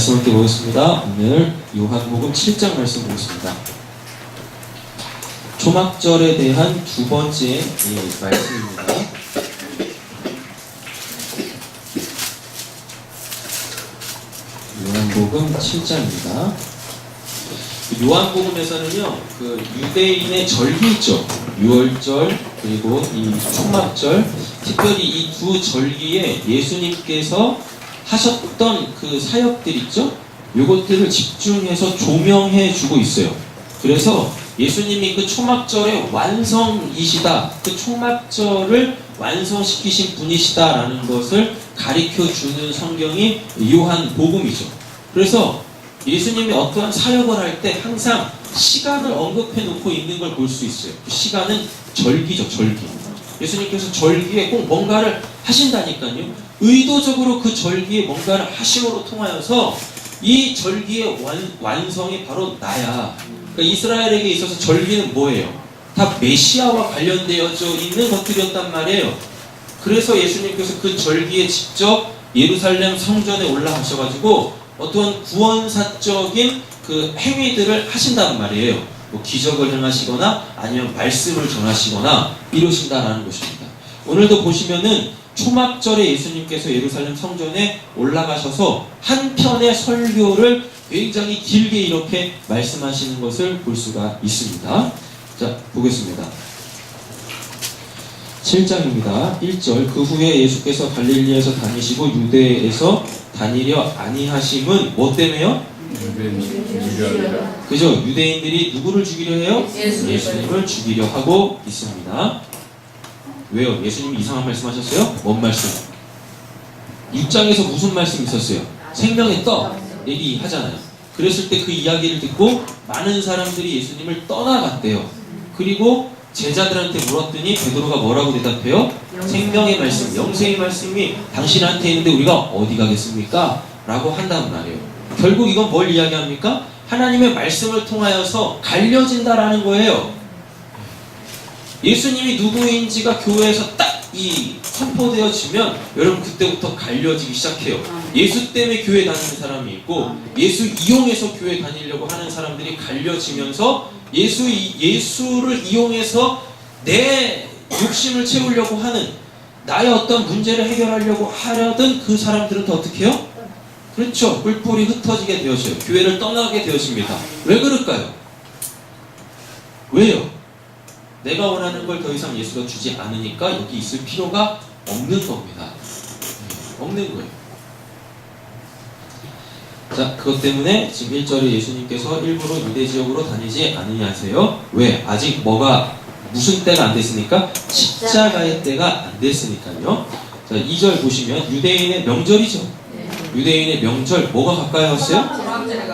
말씀을 띄워보겠습니다. 오늘 요한복음 7장 말씀 보겠습니다. 초막절에 대한 두 번째 말씀입니다. 요한복음 7장입니다. 요한복음에서는요, 유대인의 절기 있죠. 유월절 그리고 이 초막절, 특별히 이 두 절기에 예수님께서 하셨던 그 사역들 있죠. 요것들을 집중해서 조명해 주고 있어요. 그래서 예수님이 그 초막절의 완성이시다, 그 초막절을 완성시키신 분이시다라는 것을 가르쳐 주는 성경이 요한복음이죠. 그래서 예수님이 어떠한 사역을 할 때 항상 시간을 언급해 놓고 있는 걸 볼 수 있어요. 그 시간은 절기죠, 절기. 예수님께서 절기에 꼭 뭔가를 하신다니까요. 의도적으로 그 절기에 뭔가를 하심으로 통하여서 이 절기의 완성이 바로 나야. 그러니까 이스라엘에게 있어서 절기는 뭐예요? 다 메시아와 관련되어져 있는 것들이었단 말이에요. 그래서 예수님께서 그 절기에 직접 예루살렘 성전에 올라가셔가지고 어떤 구원사적인 그 행위들을 하신단 말이에요. 뭐 기적을 행하시거나 아니면 말씀을 전하시거나 이러신다라는 것입니다. 오늘도 보시면은 초막절에 예수님께서 예루살렘 성전에 올라가셔서 한 편의 설교를 굉장히 길게 이렇게 말씀하시는 것을 볼 수가 있습니다. 자, 보겠습니다. 7장입니다. 1절. 그 후에 예수께서 갈릴리에서 다니시고 유대에서 다니려 아니하심은 뭐 때문에요? 그죠? 유대인들이 누구를 죽이려 해요? 예수님을 죽이려 하고 있습니다. 왜요? 예수님이 이상한 말씀 하셨어요? 뭔 말씀? 6장에서 무슨 말씀 있었어요? 생명의 떡 얘기하잖아요. 그랬을 때 그 이야기를 듣고 많은 사람들이 예수님을 떠나갔대요. 그리고 제자들한테 물었더니 베드로가 뭐라고 대답해요? 생명의 말씀, 영생의 말씀이 당신한테 있는데 우리가 어디 가겠습니까? 라고 한단 말이에요. 결국 이건 뭘 이야기합니까? 하나님의 말씀을 통하여서 갈려진다라는 거예요. 예수님이 누구인지가 교회에서 딱 선포되어지면 여러분 그때부터 갈려지기 시작해요. 예수 때문에 교회 다니는 사람이 있고 예수 이용해서 교회 다니려고 하는 사람들이 갈려지면서 예수를 이용해서 내 욕심을 채우려고 하는, 나의 어떤 문제를 해결하려고 하려던 그 사람들은 더 어떻게 해요? 그렇죠. 뿔뿔이 흩어지게 되어져요. 교회를 떠나게 되어집니다. 왜 그럴까요? 왜요? 내가 원하는 걸 더 이상 예수가 주지 않으니까 여기 있을 필요가 없는 겁니다. 없는 거예요. 자, 그것 때문에 지금 1절에 예수님께서 일부러 유대 지역으로 다니지 않으냐 하세요. 왜? 아직 무슨 때가 안 됐으니까? 십자가의 때가 안 됐으니까요. 자, 2절 보시면 유대인의 명절이죠. 유대인의 명절 뭐가 가까이 왔어요?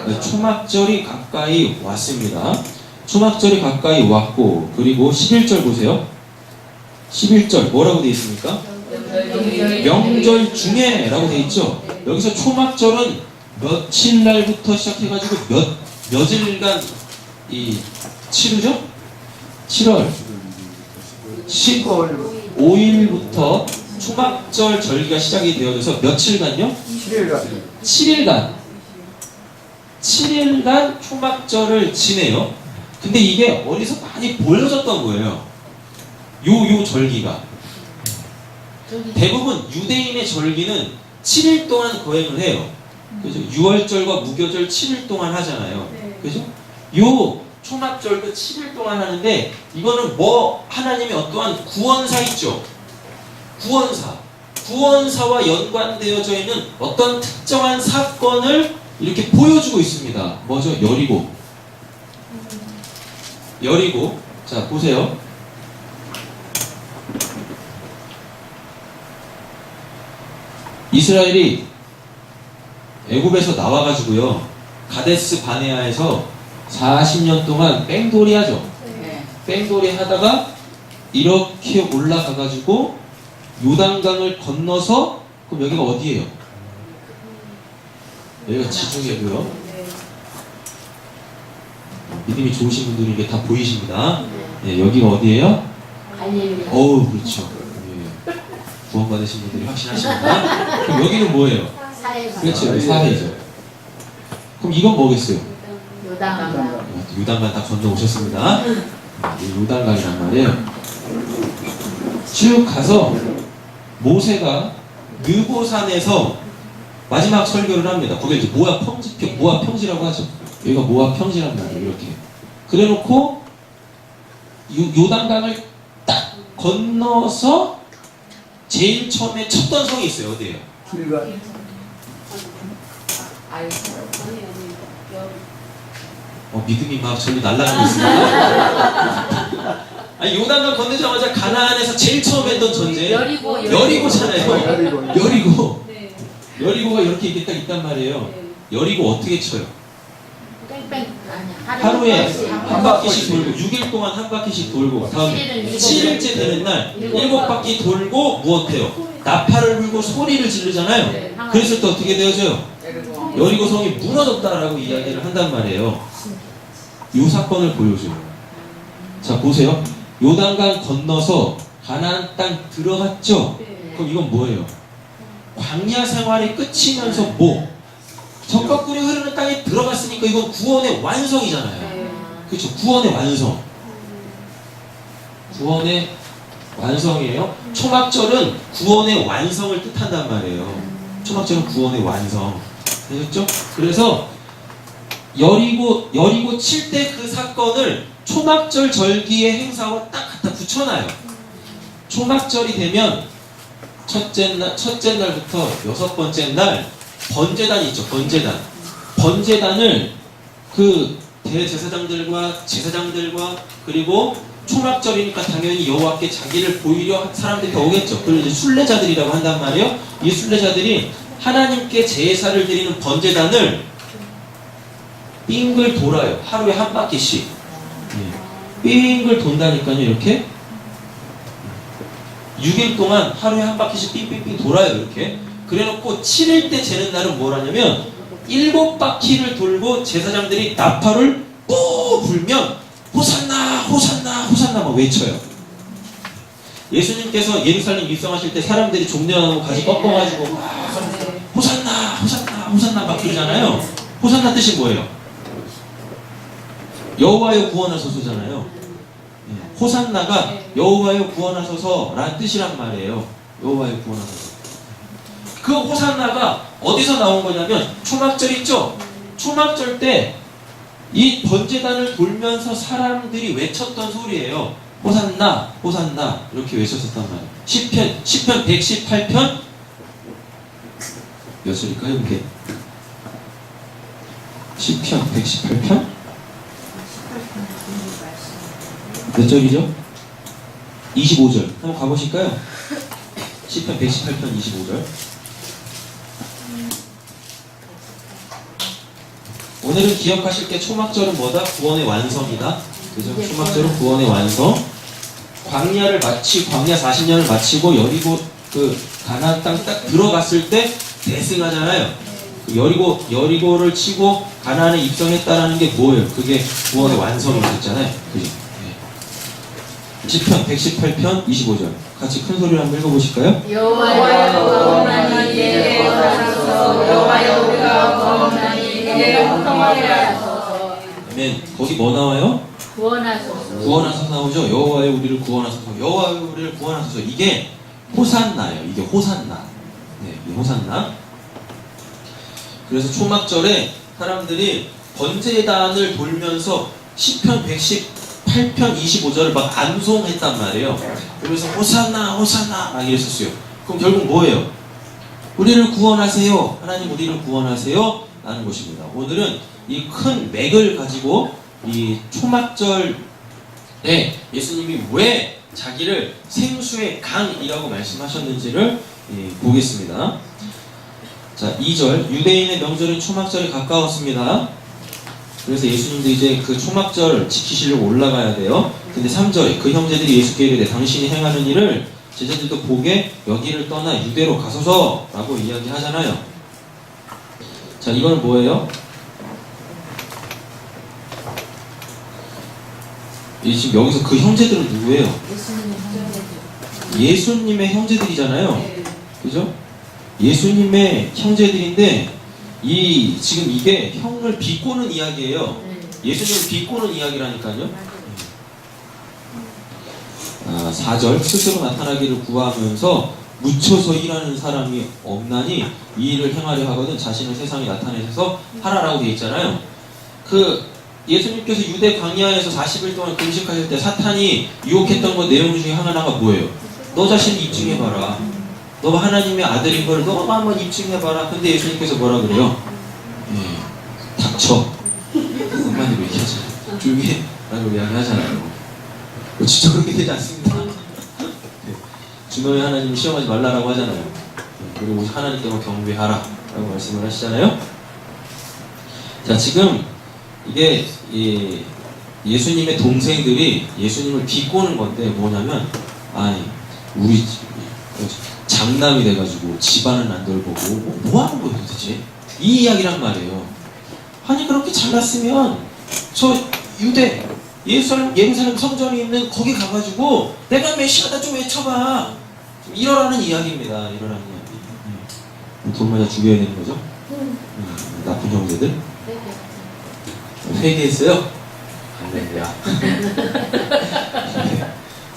네, 초막절이 가까이 왔습니다. 초막절이 가까이 왔고, 그리고 11절 보세요. 11절 뭐라고 되어 있습니까? 명절 중에 라고 되어 있죠. 여기서 초막절은 며칠 날부터 시작해가지고 며칠간 치르죠? 7월 15일부터 초막절 절기가 시작이 되어져서 며칠간요? 7일간 초막절을 지내요. 근데 이게 어디서 많이 보여졌던 거예요. 요 절기가. 대부분 유대인의 절기는 7일 동안 거행을 해요. 그죠? 유월절과 무교절 7일 동안 하잖아요. 그죠? 요 초막절도 7일 동안 하는데 이거는 하나님의 어떠한 구원사 있죠? 구원사와 연관되어져 있는 어떤 특정한 사건을 이렇게 보여주고 있습니다. 뭐죠? 여리고. 자, 보세요. 이스라엘이 애굽에서 나와가지고요, 가데스 바네아에서 40년 동안 뺑돌이 하죠. 뺑돌이 하다가 이렇게 올라가가지고 요단강을 건너서, 그럼 여기가 어디예요? 여기가 지중해고요. 믿음이 좋으신 분들이 이게 다 보이십니다. 네, 여기가 어디예요? 어우, 그렇죠. 네. 구원받으신 분들이 확신하십니다. 그럼 여기는 뭐예요? 그렇죠, 사해죠. 그럼 이건 뭐겠어요? 요단강. 요단강 다 건너오셨습니다. 이 요단강이란 말이에요. 쭉 가서 모세가 느보산에서 마지막 설교를 합니다. 거기 이제 모압 평지라고 하죠. 여기가 모압 평지란 말이에요. 이렇게. 그래놓고 요단강을 딱 건너서 제일 처음에 쳤던 성이 있어요. 어디예요? 길갈. 믿음이 막 저리 날아가고 있습니다. 아니, 요단강 건너자마자 가나안에서 제일 처음 했던 전쟁 여리고잖아요. 여리고가 이렇게 딱 있단 말이에요. 여리고 어떻게 쳐요? 하루에 한 바퀴씩 돌고 6일 동안 한 바퀴씩 돌고 다음 7일째 되는 날 7바퀴 돌고 무엇해요? 나팔을 불고 소리를 지르잖아요. 그랬을 때 어떻게 되어져요? 여리고성이 무너졌다라고 이야기를 한단 말이에요. 이 사건을 보여줘요. 자, 보세요. 요단강 건너서 가나안 땅 들어갔죠? 그럼 이건 뭐예요? 광야 생활이 끝이면서 뭐? 젖과 꿀이 흐르는 땅에 들어갔으니까 이건 구원의 완성이잖아요. 그렇죠? 구원의 완성. 구원의 완성이에요. 초막절은 구원의 완성을 뜻한단 말이에요. 초막절은 구원의 완성. 되셨죠? 그래서 여리고 칠 때 그 사건을 초막절 절기의 행사와 딱 갖다 붙여놔요. 초막절이 되면 첫째 날부터 6번째 날 번제단이 있죠. 번제단을 그 대제사장들과 제사장들과 그리고 초막절이니까 당연히 여호와께 자기를 보이려 사람들이 오겠죠. 그걸 이제 순례자들이라고 한단 말이에요. 이 순례자들이 하나님께 제사를 드리는 번제단을 빙글 돌아요. 하루에 한 바퀴씩. 빙글 돈다니까요. 이렇게 6일 동안 하루에 한 바퀴씩 빙빙빙 돌아요. 이렇게. 그래놓고 7일 때 재는 날은 뭘 하냐면 7바퀴를 돌고 제사장들이 나팔을 뿌 불면 호산나 호산나 호산나 막 외쳐요. 예수님께서 예루살렘 입성하실 때 사람들이 종려나무 가지 꺾어가지고 호산나 호산나 호산나 막 그러잖아요. 호산나 뜻이 뭐예요? 여호와여 구원하소서잖아요. 호산나가 여호와여 구원하소서 라는 뜻이란 말이에요. 여호와여 구원하소서. 그 호산나가 어디서 나온 거냐면 초막절 있죠? 초막절 때 이 번제단을 돌면서 사람들이 외쳤던 소리예요. 호산나 호산나 이렇게 외쳤었단 말이에요. 시편 118편 몇 절일까요? 이게 시편 118편 몇 절이죠? 25절 한번 가보실까요? 시편 118편 25절. 오늘은 기억하실 게 초막절은 뭐다? 구원의 완성이다. 그죠? 초막절은 구원의 완성. 광야 40년을 마치고 여리고 그 가나안 땅 딱 들어갔을 때 대승하잖아요. 그 여리고를 치고 가나안에 입성했다라는 게 뭐예요? 그게 구원의 완성이 됐잖아요. 그죠? 시편 118편 25절 같이 큰 소리로 한번 읽어보실까요? 여호와여 구원하니 이제 구원하소서. 여호와여 우리가 구원하니 이제 형통하게 하소서. 아멘. 거기 뭐 나와요? 구원하소서. 구원하소서 나오죠. 여호와여 우리를 구원하소서. 여호와여 우리를 구원하소서. 이게 호산나예요. 이게 호산나. 네, 이게 호산나. 그래서 초막절에 사람들이 번제단을 돌면서 시편 118편 25절을 막 암송했단 말이에요. 그래서 호산나 호산나 막 이랬었어요. 그럼 결국 뭐예요? 우리를 구원하세요. 하나님 우리를 구원하세요. 라는 것입니다. 오늘은 이 큰 맥을 가지고 이 초막절에 예수님이 왜 자기를 생수의 강이라고 말씀하셨는지를 보겠습니다. 자, 2절 유대인의 명절인 초막절이 가까웠습니다. 그래서 예수님도 이제 그 초막절 지키시려고 올라가야 돼요. 근데 3절에 그 형제들이 예수께 이르되 당신이 행하는 일을 제자들도 보게 여기를 떠나 유대로 가소서 라고 이야기하잖아요. 자, 이건 뭐예요? 지금 여기서 그 형제들은 누구예요? 예수님의 형제들이잖아요. 그죠? 예수님의 형제들인데 지금 이게 형을 비꼬는 이야기예요. 예수님을 비꼬는 이야기라니까요. 4절 스스로 나타나기를 구하면서 묻혀서 일하는 사람이 없나니 이 일을 행하려 하거든 자신을 세상에 나타내셔서 하라라고 되어 있잖아요. 예수님께서 유대 광야에서 40일 동안 금식하실 때 사탄이 유혹했던 것 내용 중에 하나가 뭐예요? 너 자신 입증해봐라. 너가 하나님의 아들인 걸 너가 한번 입증해봐라. 근데 예수님께서 뭐라 그래요? 닥쳐. 한마디로 얘기하잖아요. 조용히 해. 라고 이야기하잖아요. 진짜 그렇게 되지 않습니다. 주너의 하나님 시험하지 말라라고 하잖아요. 그리고 하나님께만 경배하라 라고 말씀을 하시잖아요. 자, 지금 이게 예수님의 동생들이 예수님을 비꼬는 건데 뭐냐면 우리 장남이 돼가지고 집안은 안 돌보고 뭐 하는 거예요 도대체? 이 이야기란 말이에요. 아니 그렇게 잘났으면 저 유대 예루살렘 성전이 있는 거기 가가지고 내가 메시아다 좀 외쳐봐. 좀 이러라는 이야기입니다. 이러라는 이야기. 돈 맞아 죽여야 되는 거죠? 나쁜 형제들? 회개했어요? 할렐루야.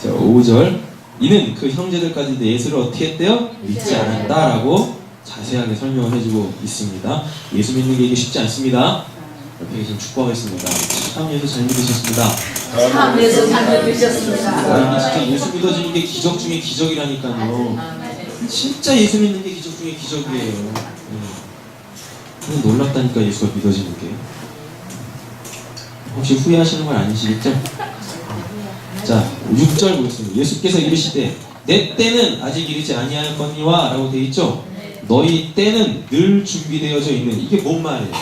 자, 5절. 이는 그 형제들까지도 예수를 어떻게 했대요? 믿지 않았다라고 자세하게 설명을 해주고 있습니다. 예수 믿는 게 이게 쉽지 않습니다. 옆에 계신 축복하겠습니다. 참 예수 잘 믿으셨습니다. 참 예수 잘 믿으셨습니다. 진짜 예수 믿어지는 게 기적 중에 기적이라니까요. 진짜 예수 믿는 게 기적 중에 기적이에요. 놀랍다니까 예수가 믿어지는 게. 혹시 후회하시는 건 아니시겠죠? 자, 6절 보겠습니다. 예수께서 이르시되 내 때는 아직 이르지 아니하였거니와 라고 되어 있죠? 너희 때는 늘 준비되어져 있는, 이게 뭔 말이에요?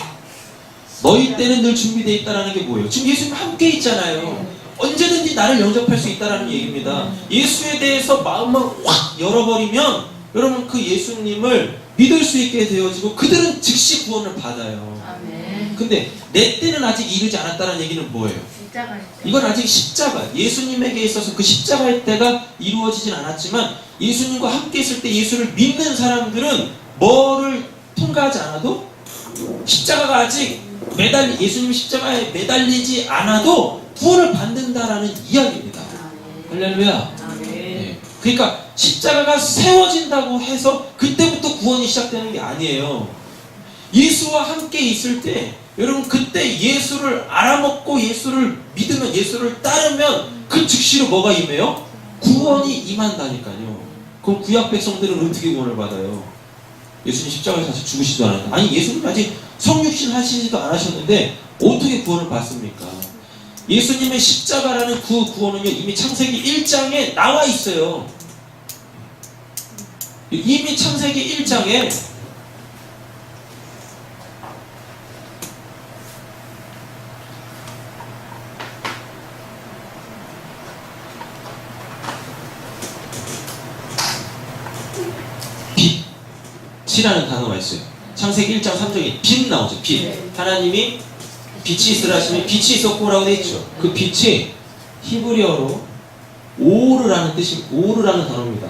너희 때는 늘 준비되어 있다는 게 뭐예요? 지금 예수님 함께 있잖아요. 언제든지 나를 영접할 수 있다는 얘기입니다. 예수에 대해서 마음만 확 열어버리면 여러분 그 예수님을 믿을 수 있게 되어지고 그들은 즉시 구원을 받아요. 근데 내 때는 아직 이르지 않았다는 얘기는 뭐예요? 이건 아직 십자가, 예수님에게 있어서 그 십자가의 때가 이루어지진 않았지만 예수님과 함께 있을 때 예수를 믿는 사람들은 뭐를 통과하지 않아도 십자가가 아직 예수님 십자가에 매달리지 않아도 구원을 받는다라는 이야기입니다. 할렐루야. 네. 그러니까 십자가가 세워진다고 해서 그때부터 구원이 시작되는 게 아니에요. 예수와 함께 있을 때 여러분 그때 예수를 알아먹고 예수를 믿으면 예수를 따르면 그 즉시로 뭐가 임해요? 구원이 임한다니까요. 그럼 구약 백성들은 어떻게 구원을 받아요? 예수님 십자가에서 사실 죽으시지도 않았는데, 아니 예수님 아직 성육신 하시지도 않으셨는데 어떻게 구원을 받습니까? 예수님의 십자가라는 그 구원은요 이미 창세기 1장에 나와 있어요. 이미 창세기 1장에 빛이라는 단어가 있어요. 창세기 1장 3절에 빛 나오죠. 빛. 하나님이 빛이 있으라 하시면 빛이 있었고라고 되어 있죠. 그 빛이 히브리어로 오르라는 오르라는 단어입니다.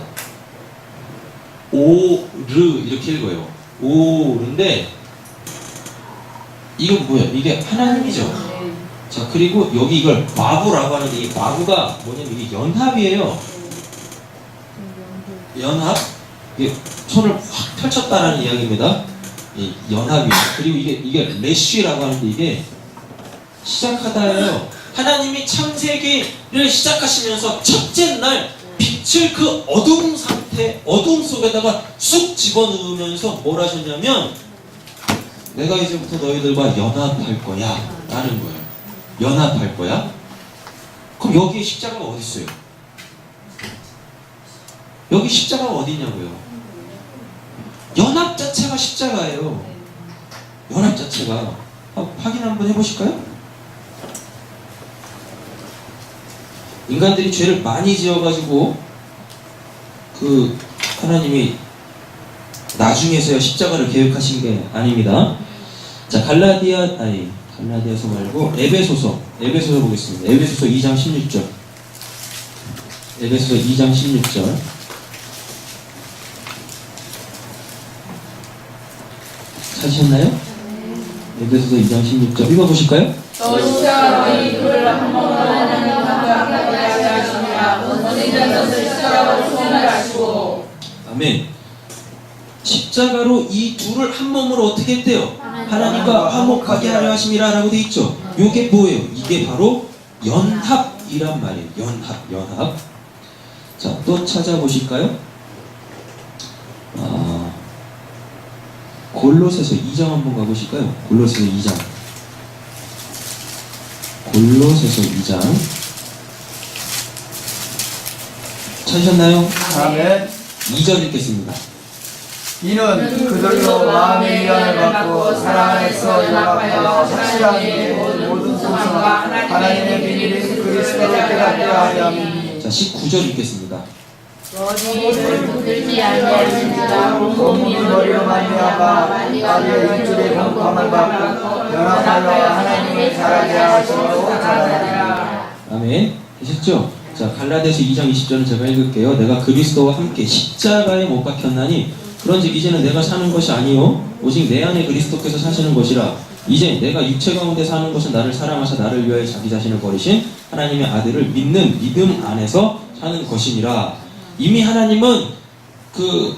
오르 이렇게 읽어요. 오르인데 이건 뭐예요? 이게 하나님이죠. 자, 그리고 여기 이걸 마부라고 하는데 이 마부가 뭐냐면 이게 연합이에요. 연합? 이게 손을 확 펼쳤다라는 이야기입니다. 이 연합이에요. 그리고 이게 레쉬라고 하는데 이게 시작하다예요. 하나님이 창세기를 시작하시면서 첫째 날 빛을 그 어두운 상태, 어두움 속에다가 쑥 집어넣으면서 뭘 하셨냐면 내가 이제부터 너희들과 연합할 거야 라는 거예요. 연합할 거야? 그럼 여기에 십자가가 어디 있어요? 여기 십자가가 어디 있냐고요? 연합 자체가 십자가예요. 연합 자체가. 확인 한번 해보실까요? 인간들이 죄를 많이 지어가지고 그 하나님이 나중에서야 십자가를 계획하신 게 아닙니다. 자, 갈라디아서 말고 에베소서 보겠습니다. 에베소서 2장 16절. 에베소서 2장 16절. 찾으셨나요? 에베소서 2장 16절 읽어보실까요? 또 십자가로 이 불을 한 몸으로 하나님 감각하게 하시니라. 원수된 것을 십자가로 소멸하시고. 아멘. 십자가로 이 둘을 한 몸으로 어떻게 했대요? 하나님과 화목하게 하려 하심이라 라고 돼 있죠. 요게 뭐예요? 이게 바로 연합이란 말이에요. 연합. 자, 또 찾아보실까요? 골로새서 2장 한번 가보실까요? 골로새서 2장. 골로새서 2장. 찾으셨나요? 아멘. 2절 읽겠습니다. 이는 그들로 마음의 위안을 받고 사랑 안에서 연합하여 확실하게 모든 소망과 하나님의 비밀인 그리스도를 깨닫게 하려 함이니. 자, 19절 읽겠습니다. 너희를 붙들지 아니하는지라 몸이 머리로 말미암아 마리의 일주일의 공감을 받고 연합하여 하나님을 잘하게 하시고 잘하리라. 아멘. 되셨죠? 자, 갈라디아서 2장 20절은 제가 읽을게요. 내가 그리스도와 함께 십자가에 못 박혔나니 그런즉 이제는 내가 사는 것이 아니요 오직 내 안에 그리스도께서 사시는 것이라. 이제 내가 육체 가운데 사는 것은 나를 사랑하사 나를 위하여 자기 자신을 버리신 하나님의 아들을 믿는 믿음 안에서 사는 것이니라. 이미 하나님은 그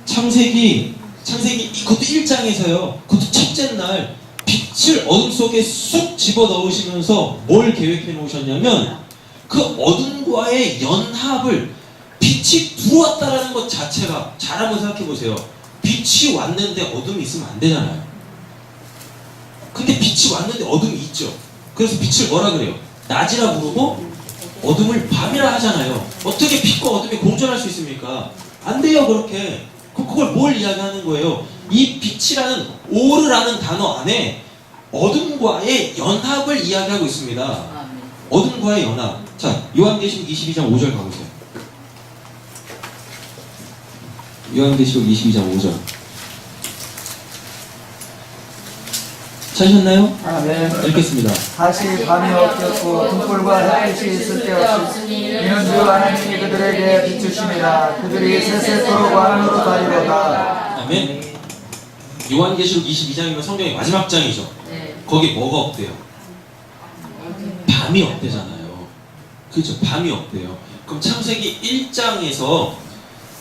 창세기 그것도 1장에서요. 그것도 첫째 날 빛을 어둠 속에 쑥 집어넣으시면서 뭘 계획해 놓으셨냐면 그 어둠과의 연합을 빛이 들어왔다라는 것 자체가 잘 한번 생각해 보세요. 빛이 왔는데 어둠이 있으면 안 되잖아요. 근데 빛이 왔는데 어둠이 있죠. 그래서 빛을 뭐라 그래요? 낮이라 부르고 어둠을 밤이라 하잖아요. 어떻게 빛과 어둠이 공존할 수 있습니까? 안 돼요, 그렇게. 그걸 뭘 이야기하는 거예요? 이 빛이라는 오르라는 단어 안에 어둠과의 연합을 이야기하고 있습니다. 어둠과의 연합. 자, 요한계시록 22장 5절 가보세요. 요한계시록 22장 5절. 찾으셨나요? 아멘. 읽겠습니다. 다시 밤이 없겠고 등불과 햇빛이 있을 때 없이 이는 주 하나님이 그들에게 비추심이라. 그들이 세세토록 왕으로 다니로다. 아멘. 요한계시록 22장이면 성경의 마지막 장이죠. 거기 뭐가 없대요? 밤이 없대잖아요. 그죠? 밤이 없대요. 그럼 창세기 1장에서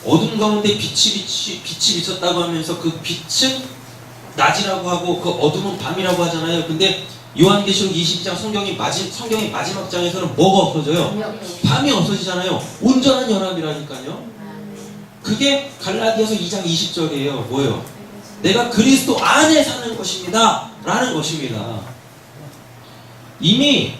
어둠 가운데 빛이 비쳤다고 하면서 그 빛은 낮이라고 하고 그 어둠은 밤이라고 하잖아요. 근데 요한계시록 22장 성경의 마지막 장에서는 뭐가 없어져요? 밤이 없어지잖아요. 온전한 연합이라니까요. 그게 갈라디아서 2장 20절이에요. 뭐예요? 내가 그리스도 안에 사는 것입니다. 라는 것입니다. 이미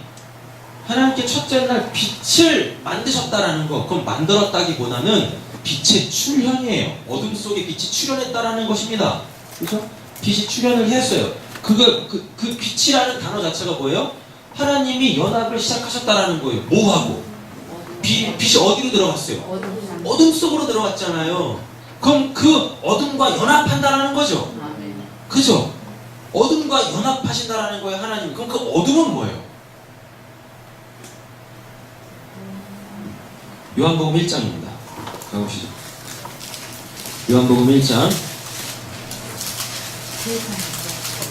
하나님께 첫째 날 빛을 만드셨다라는 거, 그건 만들었다기보다는 빛의 출현이에요. 어둠 속에 빛이 출현했다라는 것입니다. 그죠? 빛이 출현을 했어요. 그 빛이라는 단어 자체가 뭐예요? 하나님이 연합을 시작하셨다라는 거예요. 뭐하고? 빛이 어디로 들어갔어요? 어둠 속으로 들어갔잖아요. 그럼 그 어둠과 연합한다라는 거죠. 그죠? 어둠과 연합하신다라는 거예요, 하나님. 그럼 그 어둠은 뭐예요? 요한복음 1장입니다. 가보시죠. 요한복음 1장.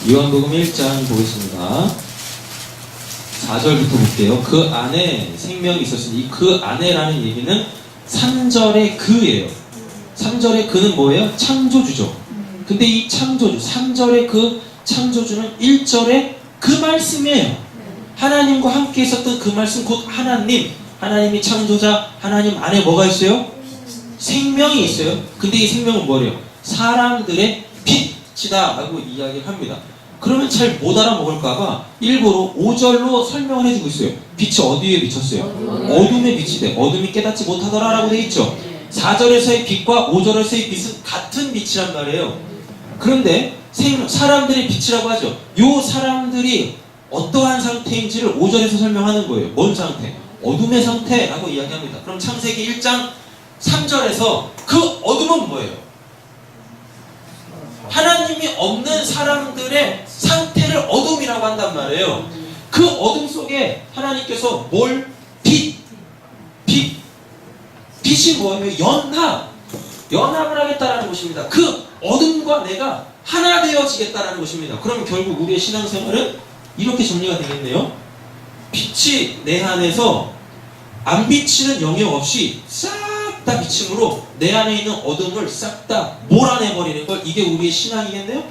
요한복음 1장 보겠습니다. 4절부터 볼게요. 그 안에 생명이 있었으니 그 안에라는 얘기는 3절의 그예요. 3절의 그는 뭐예요? 창조주죠. 근데 이 창조주, 3절의 그 창조주는 1절의 그 말씀이에요. 하나님과 함께 있었던 그 말씀 곧 하나님이 창조자, 하나님 안에 뭐가 있어요? 생명이 있어요. 근데 이 생명은 뭐래요? 사람들의 빛이다 라고 이야기를 합니다. 그러면 잘 못 알아먹을까봐 일부러 5절로 설명을 해주고 있어요. 빛이 어디에 비쳤어요? 어둠에 빛이 돼. 어둠이 깨닫지 못하더라 라고 돼 있죠. 4절에서의 빛과 5절에서의 빛은 같은 빛이란 말이에요. 그런데 사람들의 빛이라고 하죠. 요 사람들이 어떠한 상태인지를 5절에서 설명하는 거예요. 뭔 상태? 어둠의 상태라고 이야기합니다. 그럼 창세기 1장 3절에서 그 어둠은 뭐예요? 하나님이 없는 사람들의 상태를 어둠이라고 한단 말이에요. 그 어둠 속에 하나님께서 빛이 뭐예요? 연합을 하겠다라는 것입니다. 그 어둠과 내가 하나 되어지겠다라는 것입니다. 그럼 결국 우리의 신앙생활은 이렇게 정리가 되겠네요. 빛이 내 안에서 안 비치는 영역 없이 싹 다 비침으로 내 안에 있는 어둠을 싹 다 몰아내버리는 걸, 이게 우리의 신앙이겠네요?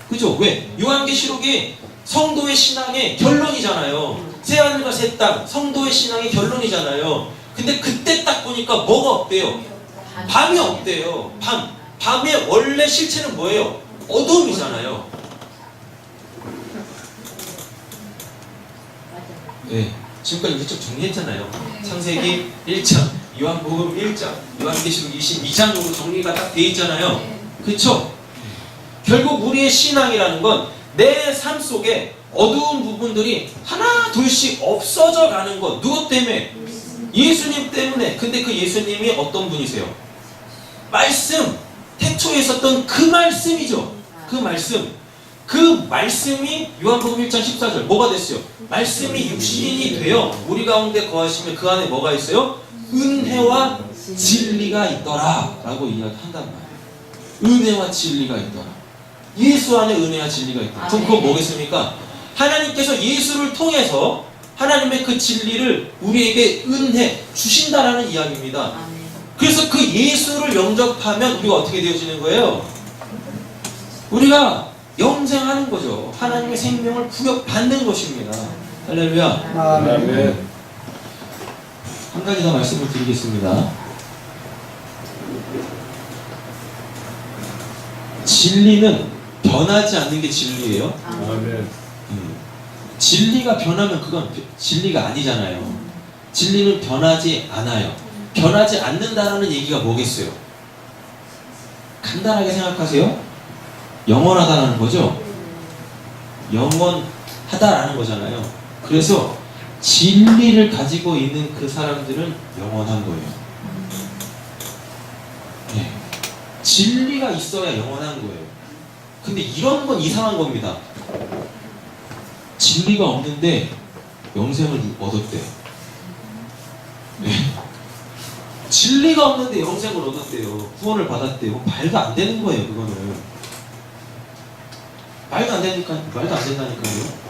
그죠? 왜? 요한계시록이 성도의 신앙의 결론이잖아요. 새하늘과 새 땅, 성도의 신앙의 결론이잖아요. 근데 그때 딱 보니까 뭐가 없대요? 밤이 없대요. 밤의 원래 실체는 뭐예요? 어둠이잖아요. 네, 지금까지 우리 좀 정리했잖아요. 창세기 1장, 요한복음 1장, 요한계시록 22장으로 정리가 딱 돼 있잖아요. 그쵸? 결국 우리의 신앙이라는 건 내 삶 속에 어두운 부분들이 하나 둘씩 없어져 가는 것. 누구 때문에? 예수님 때문에. 근데 그 예수님이 어떤 분이세요? 말씀, 태초에 있었던 그 말씀이죠. 그 말씀이 요한복음 1장 14절 뭐가 됐어요? 말씀이 육신이 되어 우리 가운데 거하시면 그 안에 뭐가 있어요? 은혜와 진리가 있더라 라고 이야기한단 말이에요. 은혜와 진리가 있더라. 예수 안에 은혜와 진리가 있더라. 그럼 그건 뭐겠습니까? 하나님께서 예수를 통해서 하나님의 그 진리를 우리에게 은혜 주신다라는 이야기입니다. 그래서 그 예수를 영접하면 우리가 어떻게 되어지는 거예요? 우리가 영생하는 거죠. 하나님의 생명을 부여받는 것입니다. 할렐루야. 아멘. 한 가지 더 말씀을 드리겠습니다. 진리는 변하지 않는 게 진리예요. 아멘. 진리가 변하면 그건 진리가 아니잖아요. 진리는 변하지 않아요. 변하지 않는다라는 얘기가 뭐겠어요? 간단하게 생각하세요. 영원하다라는 거죠. 영원하다라는 거잖아요. 그래서 진리를 가지고 있는 그 사람들은 영원한 거예요. 네. 진리가 있어야 영원한 거예요. 근데 이런 건 이상한 겁니다. 진리가 없는데 영생을 얻었대요. 네. 진리가 없는데 영생을 얻었대요. 구원을 받았대요. 말도 안 되는 거예요, 그거는. 말도 안 된다니까요.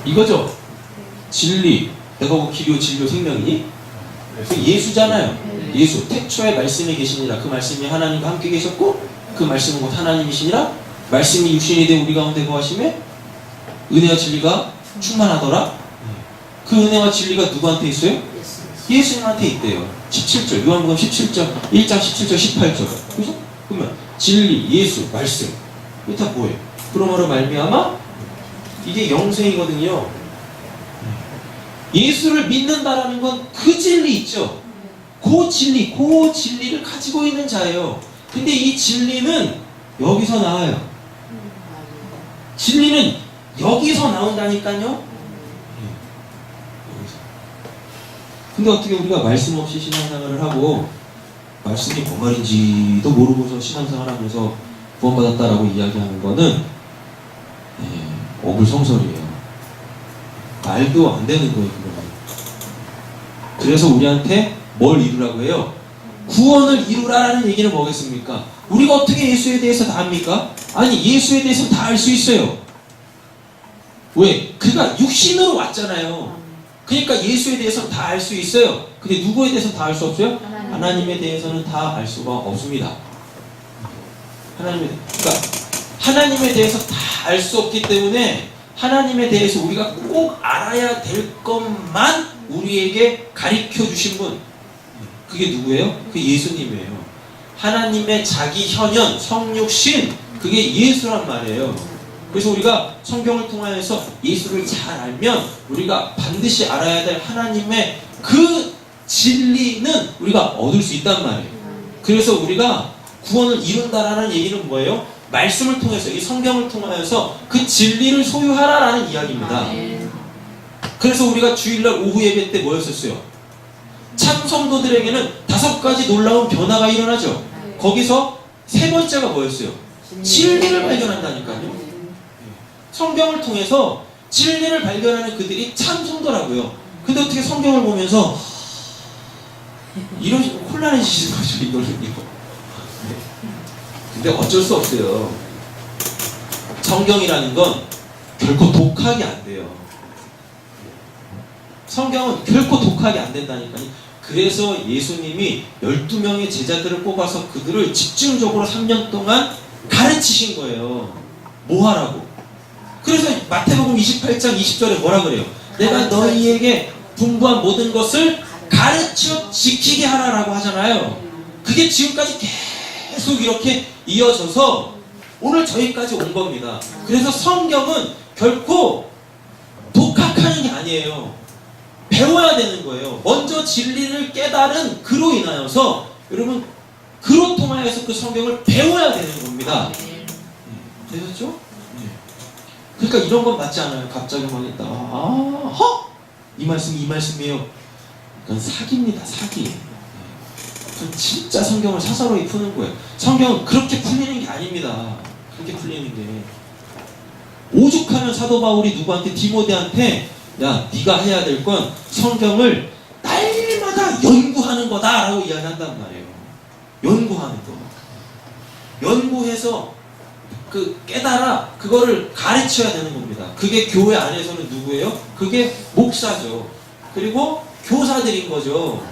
이거죠. 진리. 내가 뭐 길이요 진리요 생명이니? 예수잖아요. 예수. 태초에 말씀이 계시니라. 그 말씀이 하나님과 함께 계셨고 그 말씀은 곧 하나님이시니라. 말씀이 육신이 된 우리 가운데 거하심에 은혜와 진리가 충만하더라. 그 은혜와 진리가 누구한테 있어요? 예수님한테 있대요. 17절. 요한복음 17장 1장 17절 18절. 그죠? 그러면 진리, 예수, 말씀. 이게 다 뭐예요? 그러므로 말미암아 이게 영생이거든요. 예수를 믿는다라는 건 그 진리 있죠. 그 진리를 가지고 있는 자예요. 근데 이 진리는 여기서 나와요. 진리는 여기서 나온다니까요. 근데 어떻게 우리가 말씀 없이 신앙생활을 하고 말씀이 뭔 말인지도 모르고서 신앙생활을 하면서 구원받았다라고 이야기하는 거는 어불성설이에요. 말도 안 되는 거예요, 그거는. 그래서 우리한테 뭘 이루라고 해요? 구원을 이루라라는 얘기는 뭐겠습니까? 우리가 어떻게 예수에 대해서 다 압니까? 아니, 예수에 대해서 다 알 수 있어요. 왜? 그가 육신으로 왔잖아요. 그러니까 예수에 대해서 다 알 수 있어요. 근데 누구에 대해서 다 알 수 없어요? 하나님에 대해서는 다 알 수가 없습니다. 그러니까 하나님에 대해서 다 알 수 없기 때문에 하나님에 대해서 우리가 꼭 알아야 될 것만 우리에게 가르쳐 주신 분, 그게 누구예요? 그게 예수님이에요. 하나님의 자기 현현, 성육신, 그게 예수란 말이에요. 그래서 우리가 성경을 통하여서 예수를 잘 알면 우리가 반드시 알아야 될 하나님의 그 진리는 우리가 얻을 수 있단 말이에요. 그래서 우리가 구원을 이룬다라는 얘기는 뭐예요? 말씀을 통해서, 이 성경을 통하여서 그 진리를 소유하라라는 이야기입니다. 그래서 우리가 주일날 오후 예배 때 뭐였었어요? 참 성도들에게는 5가지 놀라운 변화가 일어나죠. 거기서 세 번째가 뭐였어요? 진리를 발견한다니까요. 성경을 통해서 진리를 발견하는 그들이 참 성도라고요. 근데 어떻게 성경을 보면서 이런 혼란해지시는 거죠, 이거. 네. 근데 어쩔 수 없어요. 성경이라는 건 결코 독학이 안 돼요. 성경은 결코 독학이 안 된다니까요. 그래서 예수님이 12명의 제자들을 뽑아서 그들을 집중적으로 3년 동안 가르치신 거예요. 뭐 하라고? 그래서 마태복음 28장 20절에 뭐라 그래요? 내가 너희에게 분부한 모든 것을 가르쳐 지키게 하라라고 하잖아요. 그게 지금까지 계속 이렇게 이어져서 오늘 저희까지 온 겁니다. 그래서 성경은 결코 독학하는 게 아니에요. 배워야 되는 거예요. 먼저 진리를 깨달은 그로 인하여서 여러분 그로 통하여서 그 성경을 배워야 되는 겁니다. 되셨죠? 그러니까 이런 건 맞지 않아요. 갑자기 막 있다가 이 말씀이에요. 그건 사기입니다. 사기. 그건 진짜 성경을 사사로이 푸는 거예요. 성경은 그렇게 풀리는 게 아닙니다. 그렇게 풀리는 게 오죽하면 사도 바울이 누구한테 디모데한테 야 네가 해야 될 건 성경을 날마다 연구하는 거다라고 이야기한단 말이에요. 연구하는 거. 연구해서 그 깨달아 그거를 가르쳐야 되는 겁니다. 그게 교회 안에서는 누구예요? 그게 목사죠. 그리고 교사들인 거죠.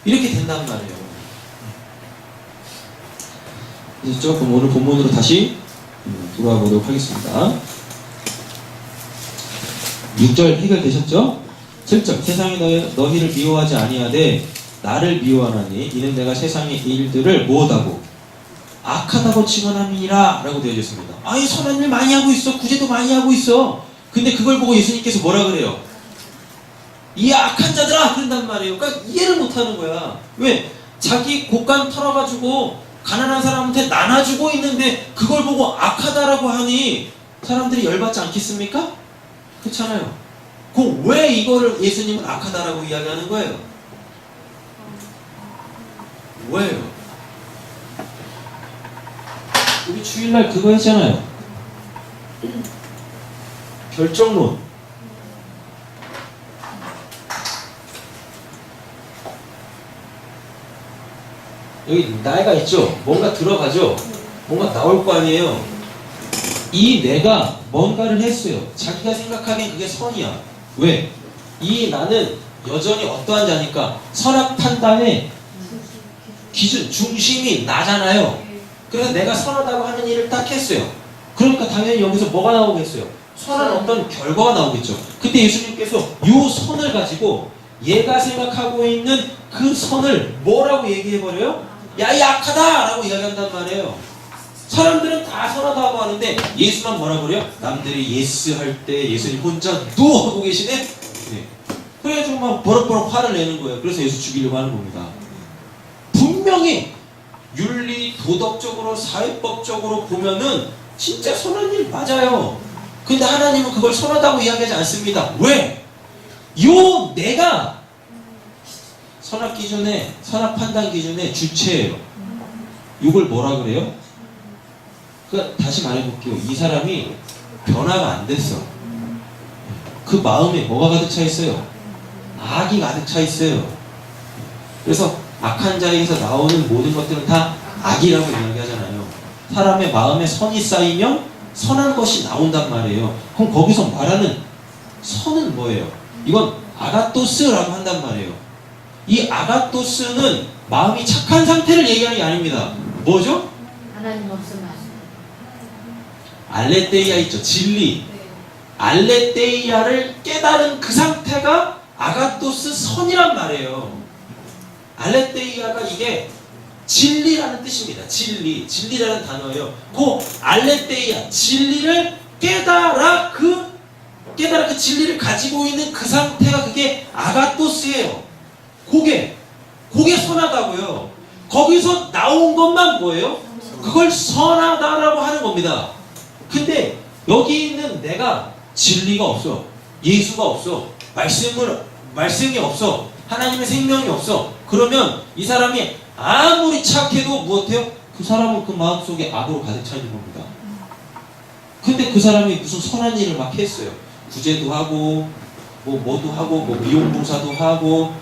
이렇게 된단 말이에요. 이제 조금 오늘 본문으로 다시 돌아와 보도록 하겠습니다. 6절 해결되셨죠? 7절 세상이 너희를 미워하지 아니하되 나를 미워하나니 이는 내가 세상의 일들을 못하고 악하다고 증언함이니라 라고 되어 있습니다. 아니 선한 일 많이 하고 있어. 구제도 많이 하고 있어. 근데 그걸 보고 예수님께서 뭐라 그래요? 이 악한 자들아! 그런단 말이에요. 그러니까 이해를 못하는 거야. 왜? 자기 곳간 털어가지고 가난한 사람한테 나눠주고 있는데 그걸 보고 악하다라고 하니 사람들이 열받지 않겠습니까? 그렇잖아요. 그럼 왜 이거를 예수님은 악하다라고 이야기하는 거예요? 왜요? 우리 주일날 그거 했잖아요. 결정론. 여기 나이가 있죠? 뭔가 들어가죠? 뭔가 나올 거 아니에요? 이 내가 뭔가를 했어요. 자기가 생각하기엔 그게 선이야. 왜? 이 나는 여전히 어떠한 자니까 선악 판단의 기준, 중심이 나잖아요. 그래서 내가 선하다고 하는 일을 딱 했어요. 그러니까 당연히 여기서 뭐가 나오겠어요? 선한 어떤 결과가 나오겠죠. 근데 예수님께서 이 선을 가지고 얘가 생각하고 있는 그 선을 뭐라고 얘기해버려요? 야, 이 악하다! 라고 이야기한단 말이에요. 사람들은 다 선하다고 하는데 예수만 뭐라 그래요? 남들이 예스 할 때 예수님 혼자 누워 하고 계시네? 네. 그래가지고 막 버럭버럭 화를 내는 거예요. 그래서 예수 죽이려고 하는 겁니다. 분명히 윤리, 도덕적으로, 사회법적으로 보면은 진짜 선한 일 맞아요. 근데 하나님은 그걸 선하다고 이야기하지 않습니다. 왜? 요 내가 선악 기준에, 선악 판단 기준의 주체예요. 이걸 뭐라 그래요? 다시 말해볼게요. 이 사람이 변화가 안 됐어. 그 마음에 뭐가 가득 차 있어요? 악이 가득 차 있어요. 그래서 악한 자에게서 나오는 모든 것들은 다 악이라고 이야기하잖아요. 사람의 마음에 선이 쌓이면 선한 것이 나온단 말이에요. 그럼 거기서 말하는 선은 뭐예요? 이건 아가토스라고 한단 말이에요. 이 아가토스는 마음이 착한 상태를 얘기하는 게 아닙니다. 뭐죠? 하나님 없으면 알레테이아 있죠. 진리. 알레테이아를 깨달은 그 상태가 아가토스 선이란 말이에요. 알레테이아가 이게 진리라는 뜻입니다. 진리라는 단어예요. 그 알레테이아, 진리를 깨달아 그 진리를 가지고 있는 그 상태가 그게 아가토스예요. 그게 선하다고요. 거기서 나온 것만 뭐예요? 그걸 선하다라고 하는 겁니다. 근데 여기 있는 내가 진리가 없어. 예수가 없어. 말씀이 없어. 하나님의 생명이 없어. 그러면 이 사람이 아무리 착해도 무엇해요? 그 사람은 그 마음속에 악으로 가득 차 있는 겁니다. 근데 그 사람이 무슨 선한 일을 막 했어요. 구제도 하고 뭐도 하고, 뭐 미용봉사도 하고,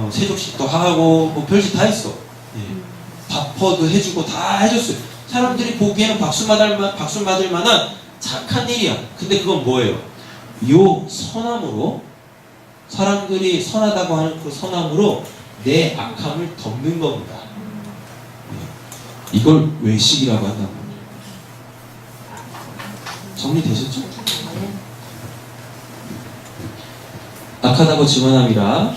세족식도 하고, 뭐 별짓 다 했어. 밥퍼도 해주고 다 해줬어요. 사람들이 보기에는 박수 받을 만한 착한 일이야. 근데 그건 뭐예요? 요 선함으로, 사람들이 선하다고 하는 그 선함으로 내 악함을 덮는 겁니다. 이걸 외식이라고 한다고 합니다. 정리되셨죠? 악하다고 증언함이라.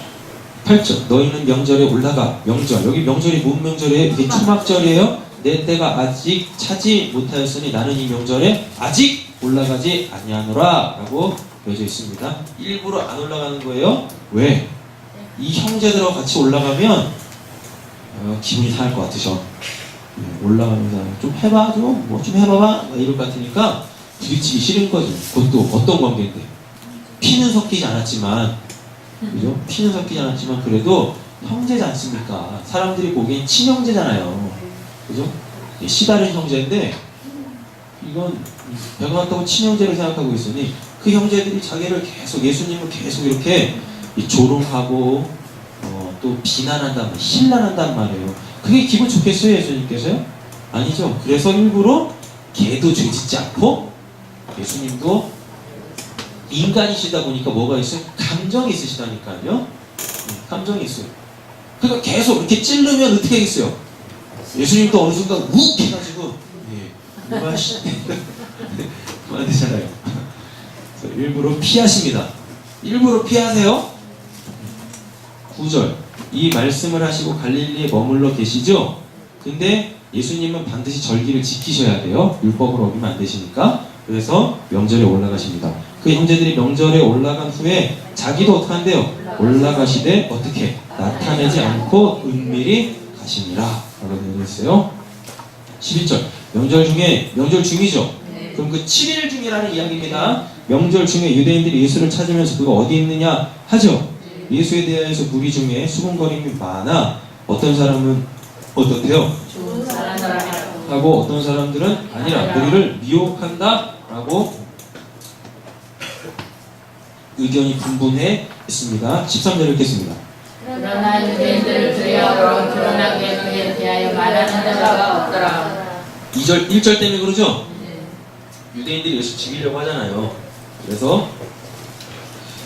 8절 너희는 명절에 올라가. 명절, 여기 명절이 뭔 명절이에요? 이게 초막절이에요. 내 때가 아직 차지 못하였으니 나는 이 명절에 아직 올라가지 아니하노라 라고 되어져 있습니다. 일부러 안 올라가는 거예요. 왜? 이 형제들하고 같이 올라가면 기분이 상할 것 같으셔. 올라가면서 좀 해봐, 뭐 좀 해봐봐 이럴 것 같으니까 부딪히기 싫은 거지. 그것도 어떤 관계인데 피는 섞이지 않았지만, 그죠? 피는 섞이지 않았지만 그래도 형제지 않습니까? 사람들이 보기엔 친형제잖아요. 그죠? 시다른 형제인데 이건 배가 같다고 친형제를 생각하고 있으니 그 형제들이 자기를 계속, 예수님을 계속 이렇게 조롱하고 또 비난한단 말이에요. 신란한단 말이에요. 그게 기분 좋겠어요, 예수님께서요? 아니죠. 그래서 일부러 걔도 죄짓지 않고, 예수님도 인간이시다 보니까 뭐가 있어요? 감정이 있으시다니까요. 감정이 있어요. 그러니까 계속 이렇게 찌르면 어떻게 하겠어요? 예수님도 어느 순간 욱 해가지고 뭐하시 그만 되잖아요. 일부러 피하십니다. 일부러 피하세요. 9절 이 말씀을 하시고 갈릴리에 머물러 계시죠? 근데 예수님은 반드시 절기를 지키셔야 돼요. 율법을 어기면 안 되시니까. 그래서 명절에 올라가십니다. 그 형제들이 명절에 올라간 후에 자기도 어떻게 한대요? 올라가시되 어떻게? 나타내지 않고 은밀히 가시니라 라고 되어 있어요. 11절 명절 중이죠? 그럼 그 7일 중이라는 이야기입니다. 명절 중에 유대인들이 예수를 찾으면서 그가 어디 있느냐 하죠. 예수에 대해서 무리 중에 수군거림이 많아 어떤 사람은 어떻대요? 하고 어떤 사람들은 아니라 우리를 미혹한다 라고 의견이 분분해 있습니다. 13절 읽겠습니다. 그러나 유대인들을 두려워 드러나게 그에 대하여 말하는 자가 없더라. 1절 때문에 그러죠? 유대인들이 예수 죽이려고 하잖아요. 그래서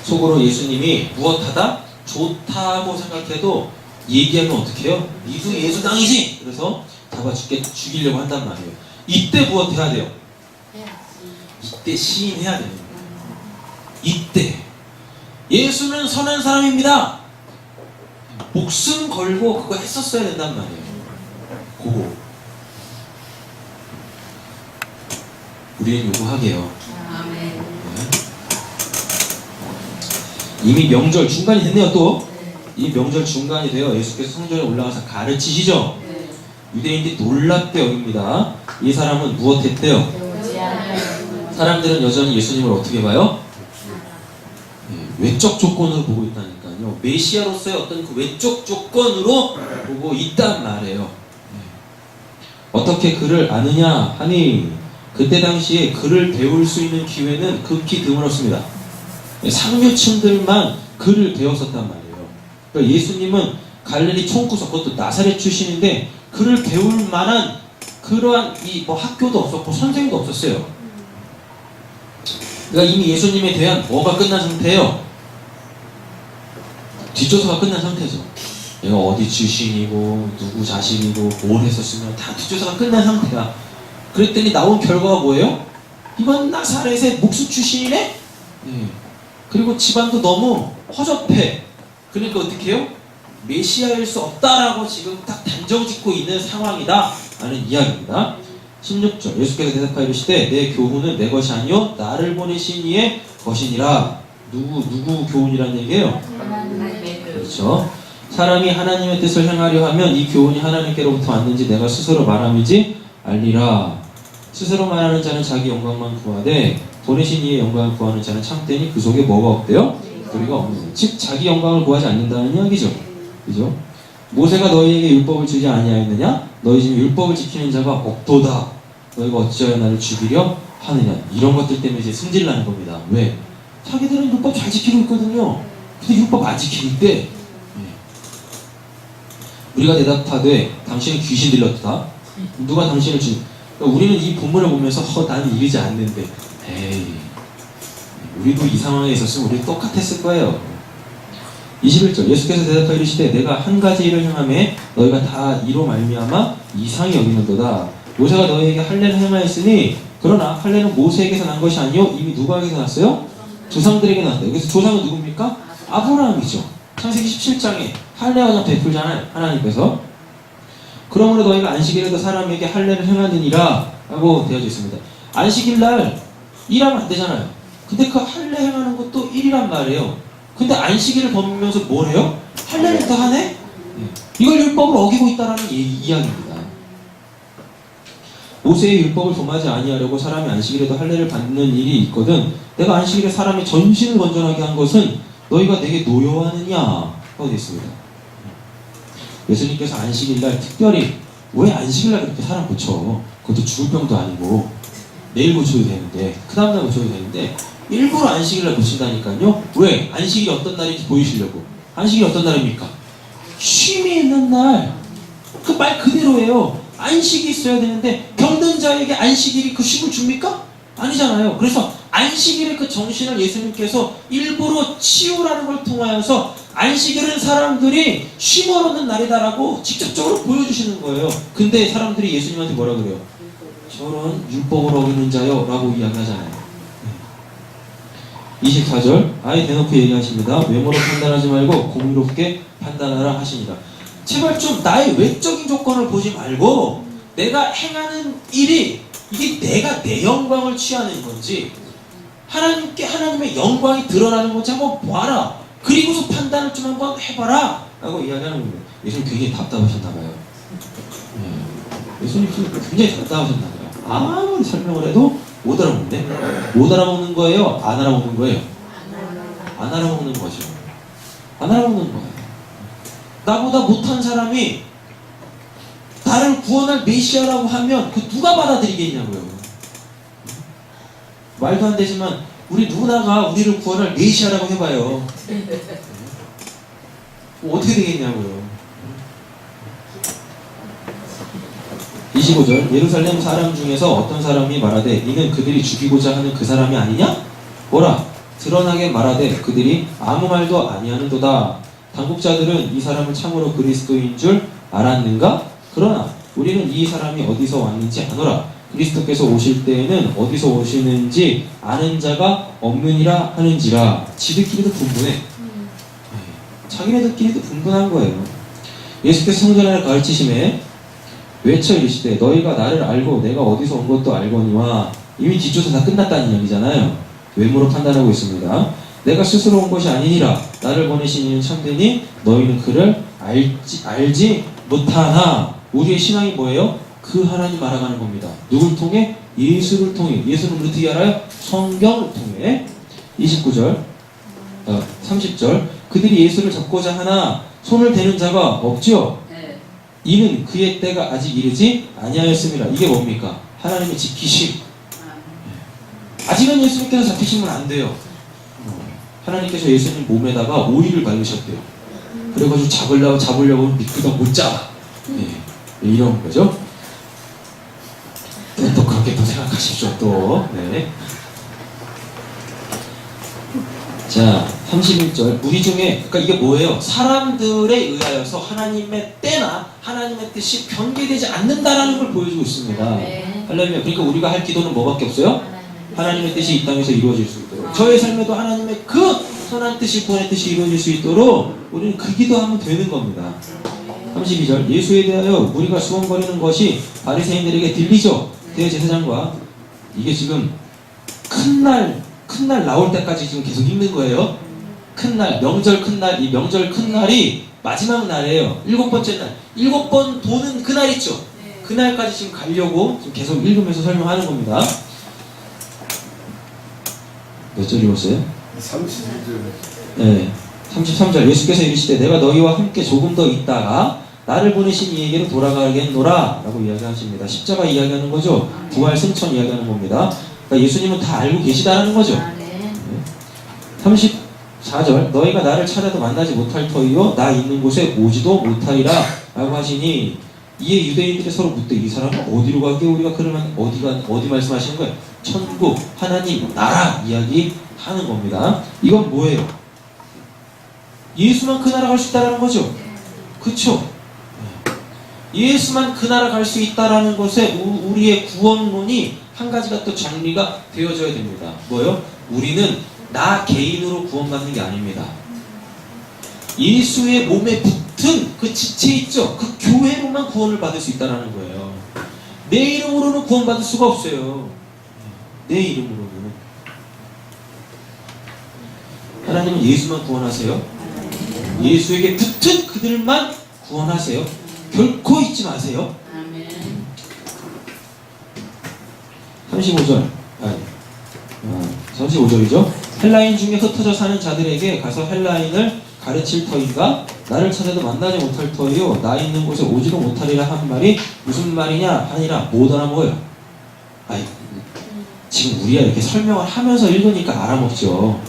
속으로 예수님이 무엇하다? 좋다고 생각해도 얘기하면 어떻게 해요? 니도 예수당이지! 그래서 잡아 죽이려고 한단 말이에요. 이때 무엇해야 돼요? 이때 시인해야 돼요. 이때 예수는 선한 사람입니다. 목숨 걸고 그거 했었어야 된단 말이에요. 그거 우리는 요구하게요. 아멘. 이미 명절 중간이 됐네요. 또 이 명절 중간이 되어 예수께서 성전에 올라가서 가르치시죠. 유대인들이 놀랍게 여깁니다. 이 사람은 무엇했대요? 사람들은 여전히 예수님을 어떻게 봐요? 외적 조건으로 보고 있다니까요. 메시아로서의 어떤 그 외적 조건으로 보고 있단 말이에요. 어떻게 그를 아느냐 하니 그때 당시에 그를 배울 수 있는 기회는 극히 드물었습니다. 상류층들만 그를 배웠었단 말이에요. 그러니까 예수님은 갈릴리 총구석, 그것도 나사렛 출신인데 그를 배울 만한 그러한 뭐 학교도 없었고 선생도 없었어요. 그러니까 이미 예수님에 대한 뭐가 끝난 상태예요? 뒷조사가 끝난 상태죠. 얘가 어디 출신이고 누구 자식이고 뭘 했었으면 다 뒷조사가 끝난 상태야. 그랬더니 나온 결과가 뭐예요? 이건 나사렛의 목수 출신이네? 그리고 집안도 너무 허접해. 그러니까 어떻게 해요? 메시아일 수 없다라고 지금 딱 단정짓고 있는 상황이다 라는 이야기입니다. 16절 예수께서 대답하여 이르시되 내 교훈은 내 것이 아니요 나를 보내신 이의 것이니라. 누구 교훈이란 얘기예요? 그렇죠. 사람이 하나님의 뜻을 행하려 하면 이 교훈이 하나님께로부터 왔는지 내가 스스로 말함이지 알리라. 스스로 말하는 자는 자기 영광만 구하되 보내신 이의 영광을 구하는 자는 참되니 그 속에 뭐가 없대요? 우리가 없는. 즉 자기 영광을 구하지 않는다는 이야기죠. 그죠? 모세가 너희에게 율법을 주지 아니하였느냐? 너희 중에 율법을 지키는 자가 없도다. 너희가 어찌하여 나를 죽이려 하느냐? 이런 것들 때문에 이제 승질나는 겁니다. 왜? 자기들은 율법 잘 지키고 있거든요. 근데 율법 안 지키는데 우리가 대답하되 당신은 귀신 들렸다. 누가 당신을 그러니까 우리는 이 본문을 보면서 나는 이러지 않는데 에이 우리도 이 상황에 있었으면 우리 똑같았을 거예요. 21절 예수께서 대답하여 이르시되 내가 한 가지 일을 행하매 너희가 다 이로 말미암아 이상히 여기는도다. 모세가 너희에게 할례를 행하였으니 그러나 할례는 모세에게서 난 것이 아니요 이미 누구에게서 났어요? 조상들에게 났다. 그래서 조상은 누굽니까? 아브라함이죠. 창세기 17장에 할례 언약 베풀잖아요. 하나님께서. 그러므로 너희가 안식일에도 사람에게 할례를 행하느니라 라고 되어져 있습니다. 안식일날 일하면 안 되잖아요. 근데 그 할례 행하는 것도 일이란 말이에요. 근데 안식일을 범하면서 뭘 해요? 할례를 더 하네? 이걸 율법을 어기고 있다는 이야기입니다. 모세의 율법을 범하지 아니하려고 사람이 안식일에도 할례를 받는 일이 있거든 내가 안식일에 사람의 전신을 건전하게 한 것은 너희가 내게 노여워하느냐 하고 되어 있습니다. 예수님께서 안식일날 특별히 왜 안식일날 그렇게 사람 고쳐? 그것도 죽을 병도 아니고 내일 고쳐도 되는데 그 다음날 고쳐도 되는데 일부러 안식일날 고친다니까요. 왜? 안식일이 어떤 날인지 보이시려고. 안식일이 어떤 날입니까? 쉼이 있는 날. 그 말 그대로예요. 안식이 있어야 되는데 병든 자에게 안식일이 그 쉼을 줍니까? 아니잖아요. 그래서 안식일의 그 정신을 예수님께서 일부러 치유라는 걸 통하여서 안식일은 사람들이 쉼을 얻는 날이다라고 직접적으로 보여주시는 거예요. 근데 사람들이 예수님한테 뭐라 그래요? 저런 율법을 어기는 자요 라고 이야기하잖아요. 24절 아예 대놓고 얘기하십니다. 외모로 판단하지 말고 공의롭게 판단하라 하십니다. 제발 좀 나의 외적인 조건을 보지 말고 내가 행하는 일이 이게 내가 내 영광을 취하는 건지 하나님의 영광이 드러나는 건지 한번 봐라. 그리고서 판단을 좀 한번 해봐라 라고 이야기하는 겁니다. 예수님 굉장히 답답하셨나봐요. 예수님 굉장히 답답하셨나봐요. 아무리 설명을 해도 못 알아먹네. 못 알아먹는 거예요? 안 알아먹는 거예요? 안 알아먹는 거죠. 안 알아먹는 거예요. 나보다 못한 사람이 나를 구원할 메시아라고 하면 그 누가 받아들이겠냐고요. 말도 안 되지만 우리 누구나가 우리를 구원할 메시아라고 해봐요. 어떻게 되겠냐고요. 25절 예루살렘 사람 중에서 어떤 사람이 말하되 이는 그들이 죽이고자 하는 그 사람이 아니냐? 뭐라? 드러나게 말하되 그들이 아무 말도 아니하는도다. 당국자들은 이 사람을 참으로 그리스도인 줄 알았는가? 그러나 우리는 이 사람이 어디서 왔는지 아노라. 그리스도께서 오실 때에는 어디서 오시는지 아는 자가 없느니라 하는지라. 지들끼리도 분분해. 자기네들끼리도 분분한 거예요. 예수께서 성전을 가르치심에 외쳐 이르시되 너희가 나를 알고 내가 어디서 온 것도 알거니와. 이미 뒷조사 다 끝났다는 이야기잖아요. 외모로 판단하고 있습니다. 내가 스스로 온 것이 아니니라. 나를 보내신 이는 참되니 너희는 그를 알지 못하나. 우리의 신앙이 뭐예요? 그 하나님 알아가는 겁니다. 누굴 통해? 예수를 통해. 예수는 우리 어떻게 알아요? 성경을 통해. 29절 30절 그들이 예수를 잡고자 하나 손을 대는 자가 없지요. 이는 그의 때가 아직 이르지 아니하였습니다. 이게 뭡니까? 하나님의 지키심. 아직은 예수님께서 잡히시면 안 돼요. 하나님께서 예수님 몸에다가 오일을 바르셨대요. 그래가지고 잡으려고 미끄덩 못 잡아. 이런 거죠. 또 그렇게 또 생각하십시오. 또. 네. 자, 31절. 우리 중에, 그러니까 이게 뭐예요? 사람들에 의하여서 하나님의 때나 하나님의 뜻이 변개되지 않는다라는 걸 보여주고 있습니다. 할렐루야. 그러니까 우리가 할 기도는 뭐밖에 없어요? 하나님의 뜻이 이 땅에서 이루어질 수 있도록. 저의 삶에도 하나님의 그 선한 뜻이 구원의 뜻이 이루어질 수 있도록 우리는 그 기도하면 되는 겁니다. 32절. 예수에 대하여 우리가 수원거리는 것이 바리새인들에게 들리죠. 대제사장과 이게 지금 큰 날 나올 때까지 지금 계속 읽는 거예요. 큰 날, 명절 큰 날, 이 명절 큰 날이 마지막 날이에요. 7번째 날. 7번 도는 그 날 있죠. 그 날까지 지금 가려고 지금 계속 읽으면서 설명하는 겁니다. 몇 절 읽었어요? 32절. 네. 33절. 예수께서 이르시되 내가 너희와 함께 조금 더 있다가 나를 보내신 이에게로 돌아가겠노라 라고 이야기하십니다. 십자가 이야기하는 거죠. 부활 승천 이야기하는 겁니다. 그러니까 예수님은 다 알고 계시다는 거죠. 네. 34절 너희가 나를 찾아도 만나지 못할 터이요 나 있는 곳에 오지도 못하리라 라고 하시니 이에 유대인들이 서로 묻되 이 사람은 어디로 가게 우리가 그러면 어디 말씀하시는 거예요? 천국 하나님 나라 이야기하는 겁니다. 이건 뭐예요? 예수만 그 나라 갈 수 있다는 거죠. 그쵸? 예수만 그 나라 갈 수 있다라는 것에 우리의 구원론이 한 가지가 또 정리가 되어져야 됩니다. 뭐요? 우리는 나 개인으로 구원받는 게 아닙니다. 예수의 몸에 붙은 그 지체 있죠? 그 교회로만 구원을 받을 수 있다는 거예요. 내 이름으로는 구원받을 수가 없어요. 내 이름으로는. 하나님은 예수만 구원하세요. 예수에게 붙은 그들만 구원하세요. 결코 잊지 마세요. 35절. 35절이죠. 헬라인 중에 흩어져 사는 자들에게 가서 헬라인을 가르칠 터인가? 나를 찾아도 만나지 못할 터이요 나 있는 곳에 오지도 못하리라 한 말이 무슨 말이냐 하니라 못 알아먹어요. 아이, 지금 우리가 이렇게 설명을 하면서 읽으니까 알아먹죠.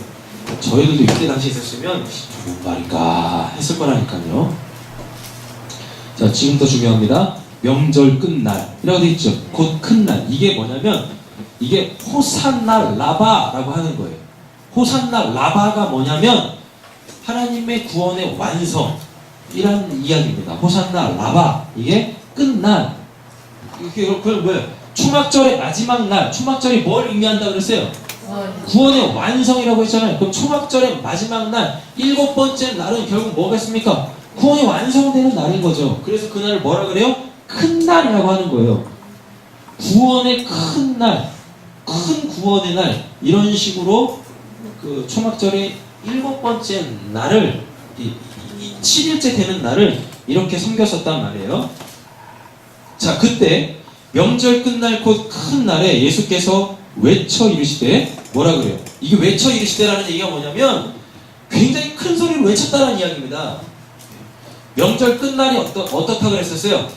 저희들도 이때 당시에 있었으면 뭔 말인가 했을 거라니까요. 자, 지금부터 중요합니다. 명절 끝날 이라고 되어 있죠. 곧 큰 날. 이게 뭐냐면 이게 호산나 라바라고 하는 거예요. 호산나 라바가 뭐냐면 하나님의 구원의 완성이란 이야기입니다. 호산나 라바. 이게 끝날. 그건 뭐예요? 초막절의 마지막 날. 초막절이 뭘 의미한다 그랬어요? 구원의 완성이라고 했잖아요. 그럼 초막절의 마지막 날, 7번째 날은 결국 뭐겠습니까? 구원이 완성되는 날인 거죠. 그래서 그날을 뭐라 그래요? 큰 날이라고 하는 거예요. 구원의 큰 날, 큰 구원의 날, 이런 식으로 그 초막절의 7번째 날을, 7일째 되는 날을 이렇게 섬겼었단 말이에요. 자, 그때 명절 끝날 곧 큰 날에 예수께서 외쳐 이르시되 뭐라 그래요? 이게 외쳐 이르시되라는 얘기가 뭐냐면 굉장히 큰 소리로 외쳤다는 이야기입니다. 명절 끝날이 어떻다 그랬었어요?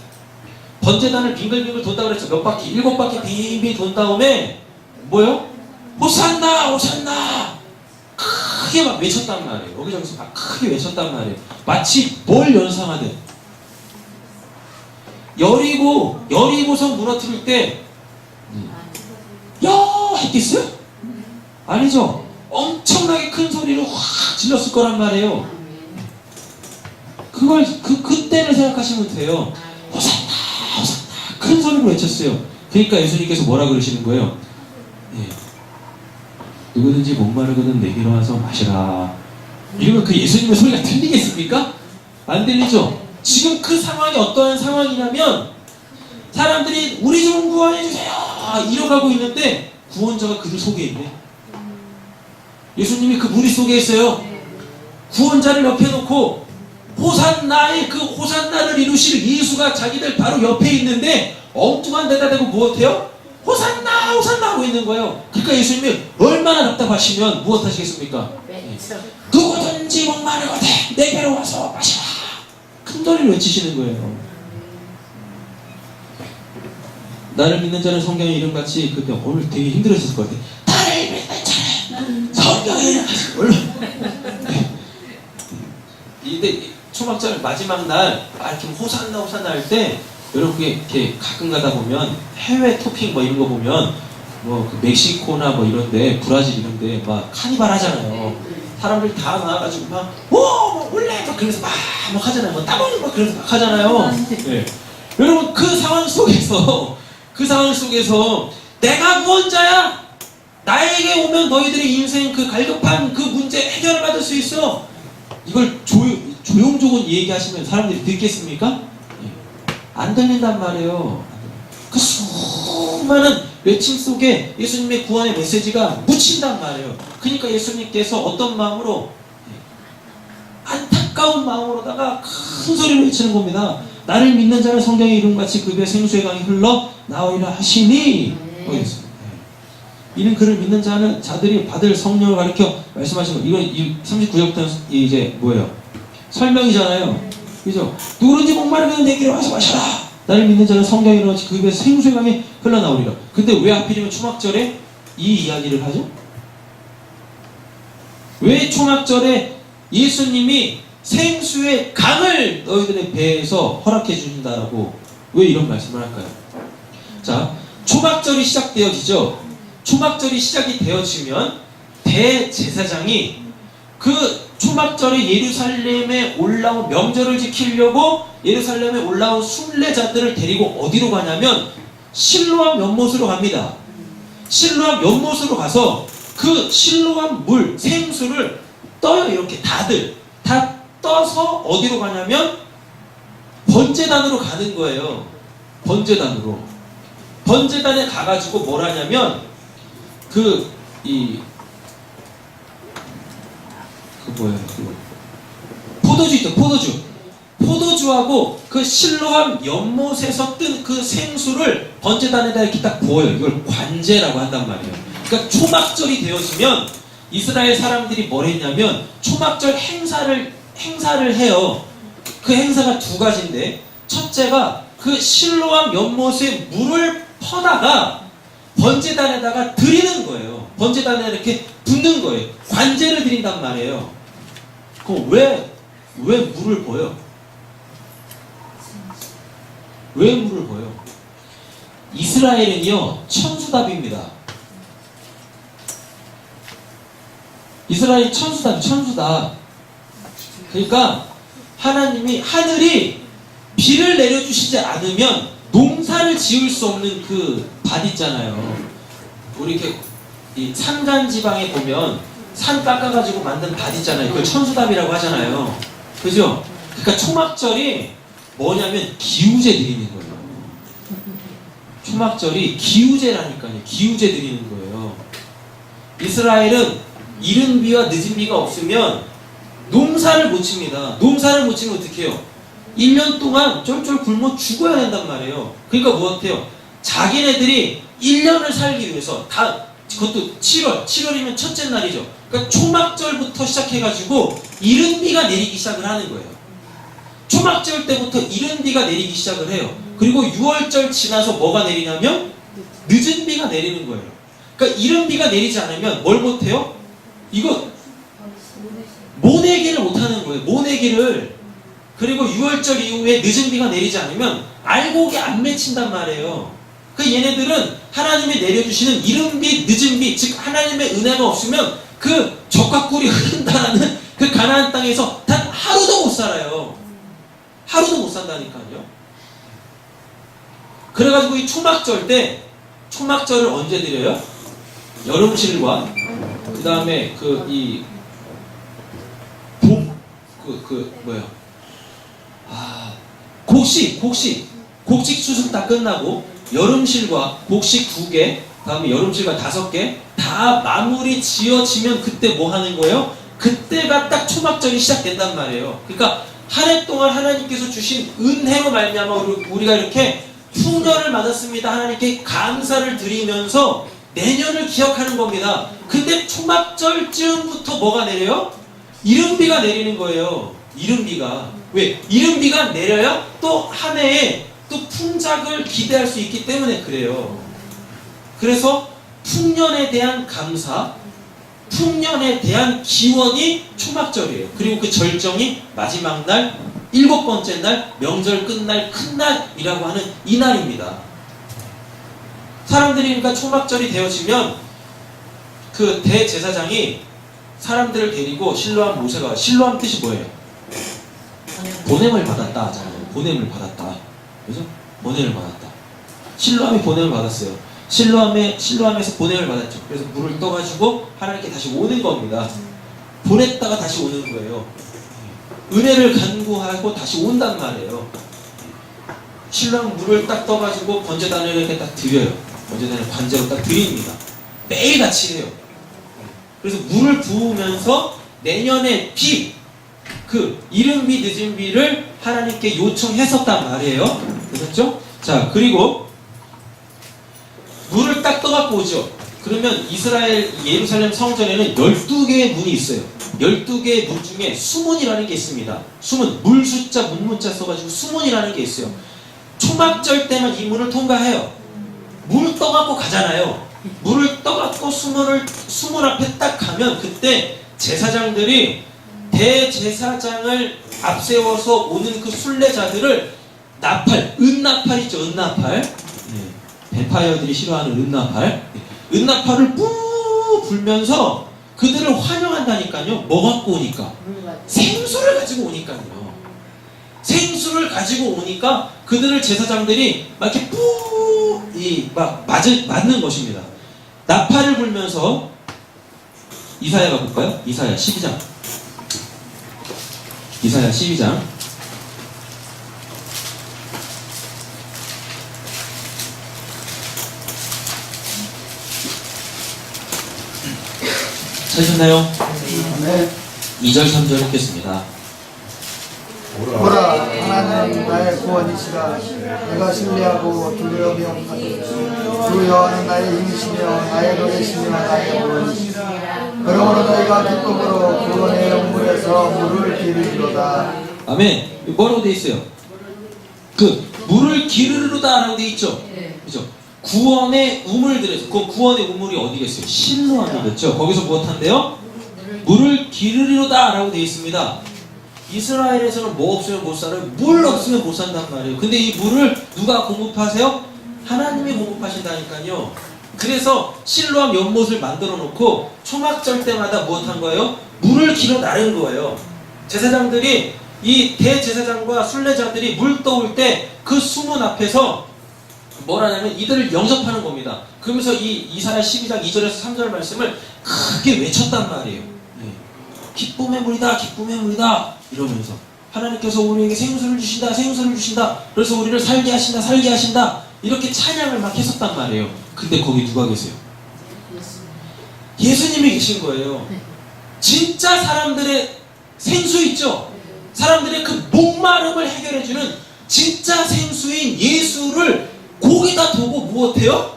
번제단을 빙글빙글 돈다 그랬죠. 몇 바퀴? 7바퀴 빙빙 돈 다음에 뭐요? 호산나 호산나 크게 막 외쳤단 말이에요. 여기저기서 막 크게 외쳤단 말이에요. 마치 뭘 연상하든 여리고성 무너뜨릴 때 야! 했겠어요? 아니죠. 엄청나게 큰 소리로 확 질렀을 거란 말이에요. 그걸 그때를 생각하시면 돼요. 호산나 호산나 큰 소리로 외쳤어요. 그러니까 예수님께서 뭐라 그러시는 거예요? 예. 누구든지 목마르거든 내게로 와서 마시라. 이러면 그 예수님의 소리가 들리겠습니까? 안 들리죠? 지금 그 상황이 어떠한 상황이냐면 사람들이 우리 좀 구원해주세요 이러가고 있는데 구원자가 그들 속에 있네. 예수님이 그 무리 속에 있어요. 구원자를 옆에 놓고 호산나의 그 호산나를 이루실 예수가 자기들 바로 옆에 있는데 엉뚱한 데다 대고 무엇해요? 호산나 호산나 하고 있는 거예요. 그러니까 예수님이 얼마나 답답하시면 무엇 하시겠습니까? 누구든지 목마르거든 내게로 와서 마시라. 큰 소리를 외치시는 거예요. 나를 믿는 자는 성경에 이름같이 그때 오늘 되게 힘들었을 것 같아. 나를 믿는 자는 성경에 물론 이때 초막절 마지막 날 이렇게 호산나 호산나 할 때 여러분 이렇게 가끔 가다 보면 해외 토핑 뭐 이런 거 보면 뭐 그 멕시코나 뭐 이런데 브라질 이런데 막 카니발 하잖아요. 사람들 다 나와가지고 막 올래 막 그래서 막 하잖아요. 뭐 따봉 막 그래서 막 하잖아요. 네. 여러분 그 상황 속에서 내가 구원자야. 나에게 오면 너희들의 인생 그 갈급한 그 문제 해결을 받을 수 있어. 이걸 조용조곤 얘기하시면 사람들이 듣겠습니까? 안 들린단 말이에요. 그 수많은 외침 속에 예수님의 구원의 메시지가 묻힌단 말이에요. 그러니까 예수님께서 어떤 마음으로 안타까운 마음으로다가 큰 소리로 외치는 겁니다. 나를 믿는 자는 성경의 이름같이 그 배에 생수의 강이 흘러 나오리라 하시니 이는 그를 믿는 자들이 받을 성령을 가리켜 말씀하신 거. 이건 39절부터 이제 뭐예요? 설명이잖아요. 그죠? 누구든지 목마르면 내게로 와서 마셔라. 나를 믿는 자는 성경의 이름같이 그 배에서 생수의 강이 흘러나오리라. 근데 왜 하필이면 초막절에 이 이야기를 하죠? 왜 초막절에 예수님이 생수의 강을 너희들의 배에서 허락해 주신다라고 왜 이런 말씀을 할까요? 자, 초막절이 시작되어지죠. 초막절이 시작이 되어지면 대제사장이 그 초막절에 예루살렘에 올라온 명절을 지키려고 예루살렘에 올라온 순례자들을 데리고 어디로 가냐면 실로암 연못으로 갑니다. 실로암 연못으로 가서 그 실로암 물, 생수를 떠요. 이렇게 다들 다 떠서 어디로 가냐면 번제단으로 가는 거예요. 번제단으로. 번제단에 가가지고 뭘 하냐면 포도주 있죠. 포도주하고 그 실로암 연못에서 뜬 그 생수를 번제단에다 이렇게 딱 부어요. 이걸 관제라고 한단 말이에요. 그러니까 초막절이 되어지면 이스라엘 사람들이 뭘 했냐면 초막절 행사를 해요. 그 행사가 두 가지인데, 첫째가 그 실로암 연못에 물을 퍼다가 번제단에다가 드리는 거예요. 번제단에 이렇게 붓는 거예요. 관제를 드린단 말이에요. 그럼 왜 물을 버요? 왜 물을 버요? 이스라엘은요, 천수답입니다. 이스라엘이 천수답. 그러니까 하늘이 비를 내려주시지 않으면 농사를 지을 수 없는 그 밭 있잖아요. 우리 이렇게 이 산간 지방에 보면 산 깎아가지고 만든 밭 있잖아요. 그걸 천수답이라고 하잖아요. 그죠? 그러니까 초막절이 뭐냐면 기우제 드리는 거예요. 초막절이 기우제라니까요. 기우제 드리는 거예요. 이스라엘은 이른 비와 늦은 비가 없으면 농사를 못 칩니다. 농사를 못 치면 어떻게 해요? 1년 동안 쫄쫄 굶어 죽어야 된단 말이에요. 그러니까 뭐 어때요? 자기네들이 1년을 살기 위해서 그것도 7월이면 첫째 날이죠. 그러니까 초막절부터 시작해가지고 이른 비가 내리기 시작을 하는 거예요. 초막절 때부터 이른 비가 내리기 시작을 해요. 그리고 6월절 지나서 뭐가 내리냐면 늦은 비가 내리는 거예요. 그러니까 이른 비가 내리지 않으면 뭘 못해요? 이거 모내기를 못하는 거예요. 모내기를. 그리고 6월절 이후에 늦은 비가 내리지 않으면 알곡이 안 맺힌단 말이에요. 그 얘네들은 하나님이 내려주시는 이른 비, 늦은 비, 즉 하나님의 은혜가 없으면 그 젖과 꿀이 흐른다는 그 가나안 땅에서 단 하루도 못 살아요. 하루도 못 산다니까요. 그래가지고 이 초막절 때, 초막절을 언제 드려요? 여름실과 그 다음에 곡식 수습 다 끝나고 여름실과 곡식 2개, 다음에 여름실과 5개 다 마무리 지어지면 그때 뭐 하는 거예요? 그때가 딱 초막절이 시작된단 말이에요. 그러니까 한 해 동안 하나님께서 주신 은혜로 말미암아 우리가 이렇게 풍년을 받았습니다. 하나님께 감사를 드리면서 내년을 기억하는 겁니다. 근데 초막절쯤부터 뭐가 내려요? 이른비가 내리는 거예요. 이른비가. 왜? 이른비가 내려야 또 한 해에 또 풍작을 기대할 수 있기 때문에 그래요. 그래서 풍년에 대한 감사, 풍년에 대한 기원이 초막절이에요. 그리고 그 절정이 마지막 날, 7번째 날, 명절 끝날 큰 날이라고 하는 이 날입니다. 사람들이 그러니까 초막절이 되어지면 그 대제사장이 사람들을 데리고 실로암 모세가, 실로암 뜻이 뭐예요? 보냄을 받았다 하잖아요. 보냄을 받았다. 그죠? 보냄을 받았다. 실로암이 보냄을 받았어요. 실로암에서 보냄을 받았죠. 그래서 물을 떠가지고 하나님께 다시 오는 겁니다. 보냈다가 다시 오는 거예요. 은혜를 간구하고 다시 온단 말이에요. 실로암 물을 딱 떠가지고 번제단을 이렇게 딱 드려요. 번제단을 관제로 딱 드립니다. 매일같이 해요. 그래서 물을 부으면서 내년의 비, 그 이른 비 늦은 비를 하나님께 요청했었단 말이에요. 그렇죠? 자, 그리고 물을 딱 떠갖고 오죠. 그러면 이스라엘 예루살렘 성전에는 12개의 문이 있어요. 12개의 문 중에 수문이라는 게 있습니다. 수문, 물 숫자, 문자 써가지고 수문이라는 게 있어요. 초막절 때만 이 문을 통과해요. 물 떠갖고 가잖아요. 물을 떠갖고 수문 앞에 딱 가면 그때 제사장들이 대제사장을 앞세워서 오는 그 순례자들을 나팔, 은나팔 있죠, 은나팔. 뱀파이어들이 싫어하는 은나팔. 은나팔을 뿌 불면서 그들을 환영한다니까요. 뭐 갖고 오니까? 생수를 가지고 오니까요. 생수를 가지고 오니까 그들을 제사장들이 막 이렇게 맞는 것입니다. 나팔을 불면서 이사야 가볼까요? 이사야 12장. 이사야 12장. 찾으셨나요? 네. 2절 3절 읽겠습니다. 보라, 하나님 나의 구원이시라. 내가 신뢰하고 두려움이 없나니 주 여호와는 나의 힘이시며 나의 노래시며 나의 구원이시라. 그러므로 너희가 기쁨으로 구원의 영물에서 물을 기르리로다. 아멘. 뭐라고 돼 있어요? 그 물을 기르르로다라고 돼 있죠. 그죠? 구원의 우물 들에서 그 구원의 우물이 어디겠어요? 실로암이겠죠. 거기서 무엇한대요? 물을 기르리로다라고 돼 있습니다. 이스라엘에서는 뭐 없으면 못 살아요? 물 없으면 못 산단 말이에요. 근데 이 물을 누가 공급하세요? 하나님이 공급하신다니까요. 그래서 실로암 연못을 만들어 놓고 초막절 때마다 무엇한 거예요? 물을 길어 나른 거예요. 제사장들이 이 대제사장과 순례자들이 물 떠올 때 그 수문 앞에서 뭐라냐면 이들을 영접하는 겁니다. 그러면서 이 이사야 12장 2절에서 3절 말씀을 크게 외쳤단 말이에요. 기쁨의 물이다, 기쁨의 물이다 이러면서 하나님께서 우리에게 생수를 주신다, 생수를 주신다. 그래서 우리를 살게 하신다, 살게 하신다. 이렇게 찬양을 막 했었단 말이에요. 근데 거기 누가 계세요? 예수님이 계신 거예요. 진짜 사람들의 생수 있죠? 사람들의 그 목마름을 해결해주는 진짜 생수인 예수를 거기다 두고 무엇해요?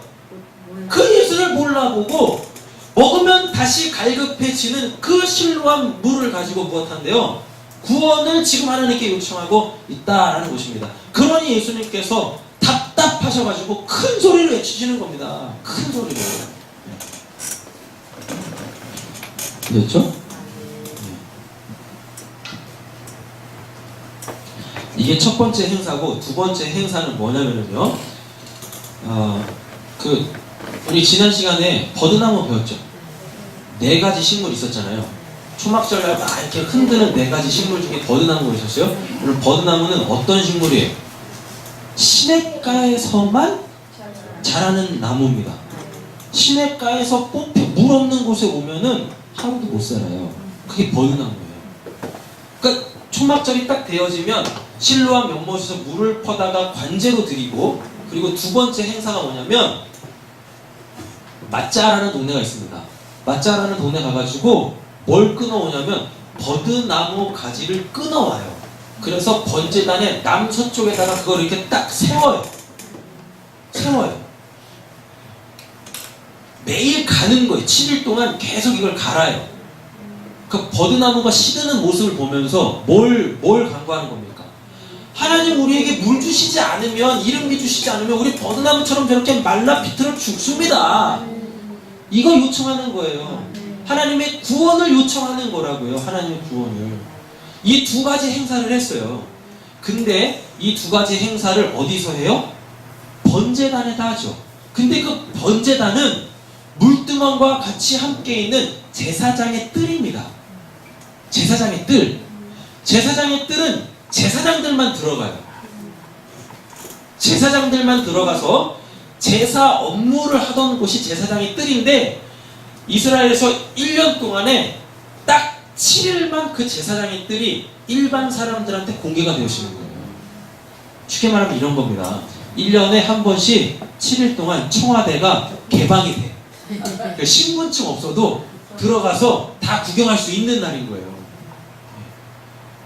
그 예수를 몰라보고 먹으면 다시 갈급해지는 그 실로암 물을 가지고 무엇한대요? 구원을 지금 하나님께 요청하고 있다라는 것입니다. 그러니 예수님께서 답답하셔가지고 큰 소리로 외치시는 겁니다. 큰 소리로. 그렇죠? 이게 첫 번째 행사고 두 번째 행사는 뭐냐면요. 우리 지난 시간에 버드나무 배웠죠. 4가지 식물 있었잖아요. 초막절날 막 이렇게 흔드는 4가지 식물 중에 버드나무가 있었어요. 그럼 버드나무는 어떤 식물이에요? 시냇가에서만 자라는 나무입니다. 시냇가에서 뽑혀 물 없는 곳에 오면은 하루도 못 살아요. 그게 버드나무예요. 그러니까 초막절이 딱 되어지면 실로암 연못에서 물을 퍼다가 관제로 드리고, 그리고 두 번째 행사가 뭐냐면 마짜라는 동네가 있습니다. 마짜라는 동네 가가지고 뭘 끊어오냐면 버드나무 가지를 끊어와요. 그래서 번제단의 남서쪽에다가 그걸 이렇게 딱 세워요. 매일 가는 거예요. 7일 동안 계속 이걸 갈아요. 그 버드나무가 시드는 모습을 보면서 뭘 간구하는 겁니까? 하나님 우리에게 물 주시지 않으면, 이름비 주시지 않으면 우리 버드나무처럼 저렇게 말라 비틀어 죽습니다. 이거 요청하는 거예요. 하나님의 구원을 요청하는 거라고요. 하나님의 구원을. 이 2가지 행사를 했어요. 근데 이 2가지 행사를 어디서 해요? 번제단에다 하죠. 근데 그 번제단은 물두멍과 같이 함께 있는 제사장의 뜰입니다. 제사장의 뜰. 제사장의 뜰은 제사장들만 들어가요. 제사장들만 들어가서 제사 업무를 하던 곳이 제사장의 뜰인데, 이스라엘에서 1년 동안에 딱 7일만 그 제사장의 뜰이 일반 사람들한테 공개가 되어지는 거예요. 쉽게 말하면 이런 겁니다. 1년에 한 번씩 7일 동안 청와대가 개방이 돼. 그러니까 신분증 없어도 들어가서 다 구경할 수 있는 날인 거예요.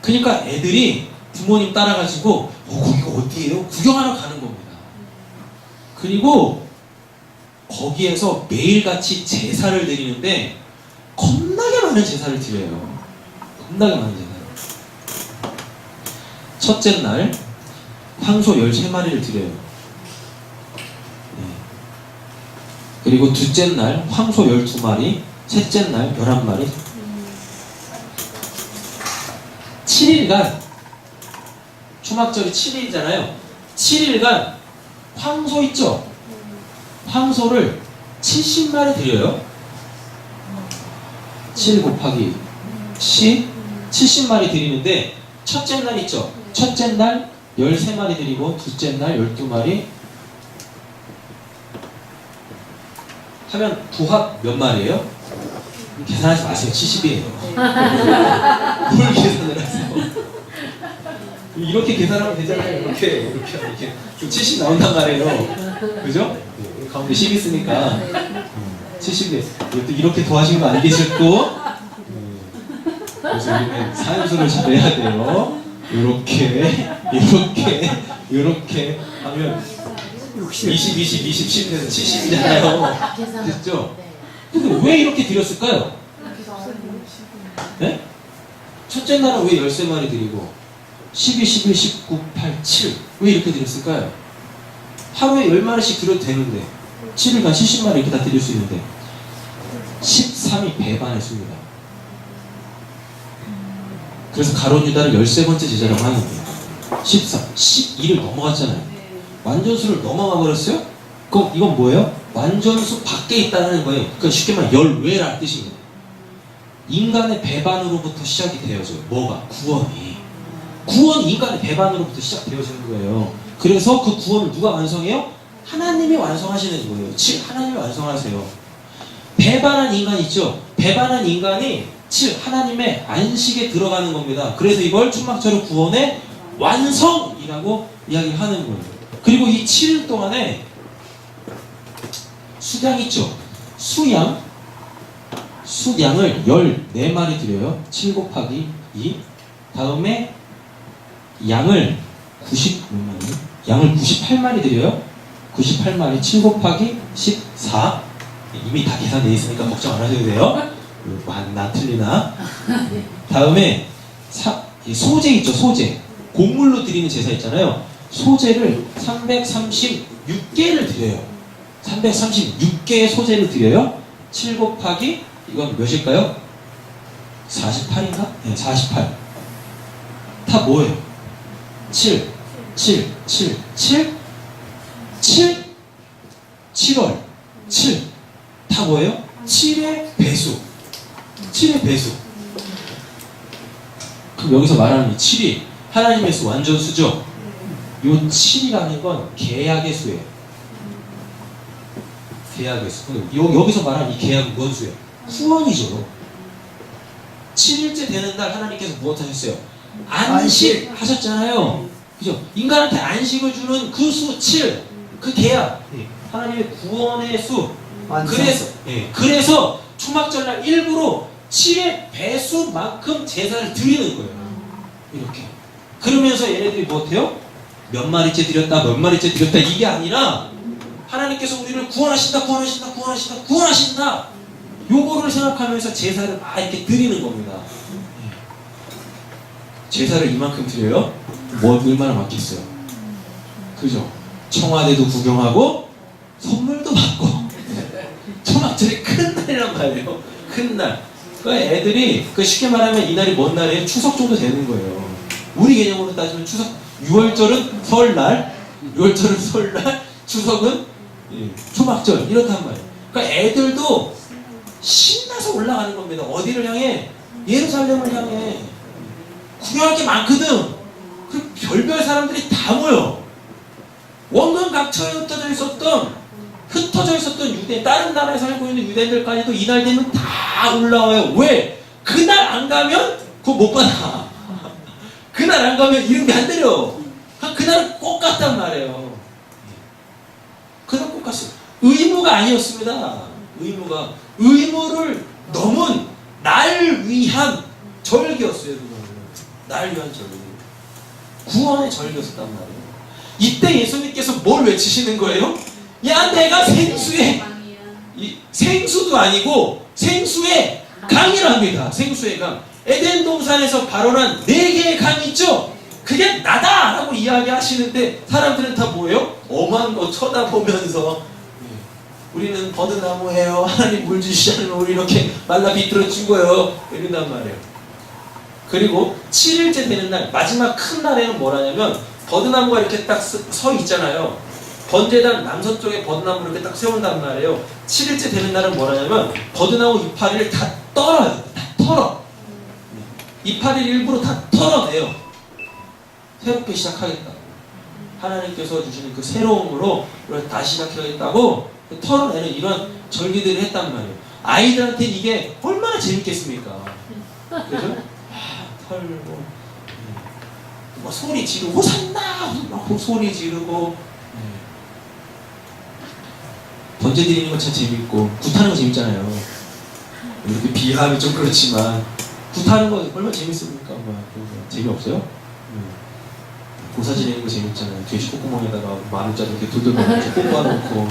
그러니까 애들이 부모님 따라가지고 거기가 어디예요? 구경하러 가는 겁니다. 그리고 거기에서 매일같이 제사를 드리는데 겁나게 많은 제사를 드려요. 겁나게 많은 제사를. 첫째 날 황소 13마리를 드려요. 그리고 둘째 날 황소 12마리, 셋째 날 11마리, 7일간 초막절이 7일이잖아요. 7일간 황소 있죠? 황소를 70마리 드려요. 7 곱하기 10, 70마리 드리는데 첫째 날 있죠? 첫째 날 13마리 드리고 둘째 날 12마리 하면 부합 몇 마리예요? 계산하지 마세요. 70이에요. 뭘 계산을 하세요? 이렇게 계산하면 되잖아요. 이렇게. 그럼 70 나온단 말이에요. 그죠? 가운데 10 있으니까 70에 이것도 이렇게 더하신 거 아니겠었고? 그래서 우리는 산수를 잘해야 돼요. 이렇게 하면 20, 10 돼서 70이잖아요. 됐죠? 근데 왜 이렇게 드렸을까요? 네? 첫째 날은 왜 13마리 드리고 12, 11, 19, 8, 7 왜 이렇게 드렸을까요? 하루에 10마리씩 드려도 되는데 7일간 70마리 이렇게 다 드릴 수 있는데 13이 배반했습니다. 그래서 가룟 유다를 13번째 제자라고 하는 거예요. 14, 12를 넘어갔잖아요. 완전수를 넘어가 버렸어요? 그럼 이건 뭐예요? 완전수 밖에 있다는 거예요. 그러니까 쉽게 말하면 열외라는 뜻입니다. 인간의 배반으로부터 시작이 되어져요. 뭐가? 구원이 인간의 배반으로부터 시작되어지는 거예요. 그래서 그 구원을 누가 완성해요? 하나님이 완성하시는 거예요. 즉 하나님이 완성하세요. 배반한 인간 있죠? 배반한 인간이 즉 하나님의 안식에 들어가는 겁니다. 그래서 이걸 초막절의 구원의 완성이라고 이야기하는 거예요. 그리고 이 7일 동안에 수양 있죠? 수양을 14마리 드려요. 7 곱하기 2. 다음에 양을 98마리 드려요. 98마리 7 곱하기 14. 이미 다 계산되어 있으니까 걱정 안 하셔도 돼요. 맞나 틀리나. 다음에 소제 있죠? 소제. 곡물로 드리는 제사 있잖아요. 소제를 336개를 드려요. 336개의 소제를 드려요. 7 곱하기 이건 몇일까요? 48인가? 네, 48. 다 뭐예요? 7, 7월, 7. 다 뭐예요? 7의 배수. 7의 배수. 그럼 여기서 말하는 이 7이 하나님의 수, 완전수죠? 요 7이라는 건 계약의 수예요. 계약의 수. 여기서 말하는 이 계약은 뭔 수예요? 후원이죠. 7일째 되는 날 하나님께서 무엇 하셨어요? 안식 하셨잖아요. 그죠? 인간한테 안식을 주는 그 수 7, 그 계약. 하나님의 구원의 수. 그래서 초막절날 일부러 7의 배수만큼 제사를 드리는 거예요. 이렇게. 그러면서 얘네들이 무엇해요? 몇 마리째 드렸다, 몇 마리째 드렸다 이게 아니라 하나님께서 우리를 구원하신다. 요거를 생각하면서 제사를 막 이렇게 드리는 겁니다. 제사를 이만큼 드려요? 뭐 얼마나 많겠어요? 그죠? 청와대도 구경하고 선물도 받고 초막절이 큰 날이란 말이에요. 큰 날. 그 애들이 쉽게 말하면 이 날이 뭔 날이에요? 추석 정도 되는 거예요. 우리 개념으로 따지면 추석 6월절은 설날, 추석은 초막절 이렇단 말이에요. 그러니까 애들도 신나서 올라가는 겁니다. 어디를 향해? 예루살렘을 향해. 구경할 게 많거든. 그 별별 사람들이 다 모여. 원근 각처에 흩어져 있었던 유대, 다른 나라에 살고 있는 유대인들까지도 이날 되면 다 올라와요. 왜? 그날 안 가면 그거 못 받아. 그날 안 가면 이름이 안 들려. 그날은 꼭 갔단 말이에요. 그날 꼭 갔어요. 의무가 아니었습니다. 의무를 넘은 날 위한 절기였어요. 날 위한 절기. 구원의 절기였단 말이에요. 이때 예수님께서 뭘 외치시는 거예요? 야, 내가 생수도 아니고 생수의 강이랍니다. 생수의 강. 에덴 동산에서 발원한 4개의 강이 있죠? 그게 나다! 라고 이야기하시는데 사람들은 다 뭐예요? 엄한 거 쳐다보면서 우리는 버드나무예요. 하나님 물 주시지 않으면 우리 이렇게 말라 비틀어 죽어요. 이런단 말이에요. 그리고 7일째 되는 날, 마지막 큰 날에는 뭐라냐면 버드나무가 이렇게 딱 서 있잖아요. 번제단 남서쪽에 버드나무 이렇게 딱 세운단 말이에요. 7일째 되는 날은 뭐라냐면 버드나무 이파리를 다 떨어요. 다 털어. 이파리를 일부러 다 털어내요. 새롭게 시작하겠다. 하나님께서 주시는 그 새로움으로 우리가 다시 시작하겠다고 털어내는 이런 절기들을 했단 말이에요. 아이들한테 이게 얼마나 재밌겠습니까? 그죠? 털고 뭐 소리 지르고 호산나 막 소리 지르고 번제 드리는 건 참 재밌고 굿하는 거 재밌잖아요. 이렇게 비하면 좀 그렇지만 굿하는 거 얼마나 재밌습니까? 재미없어요? 고사 지내는 거 재밌잖아요. 돼지 콧구멍에다가 마늘자루 이렇게 돌돌돌 이렇게 뽑아놓고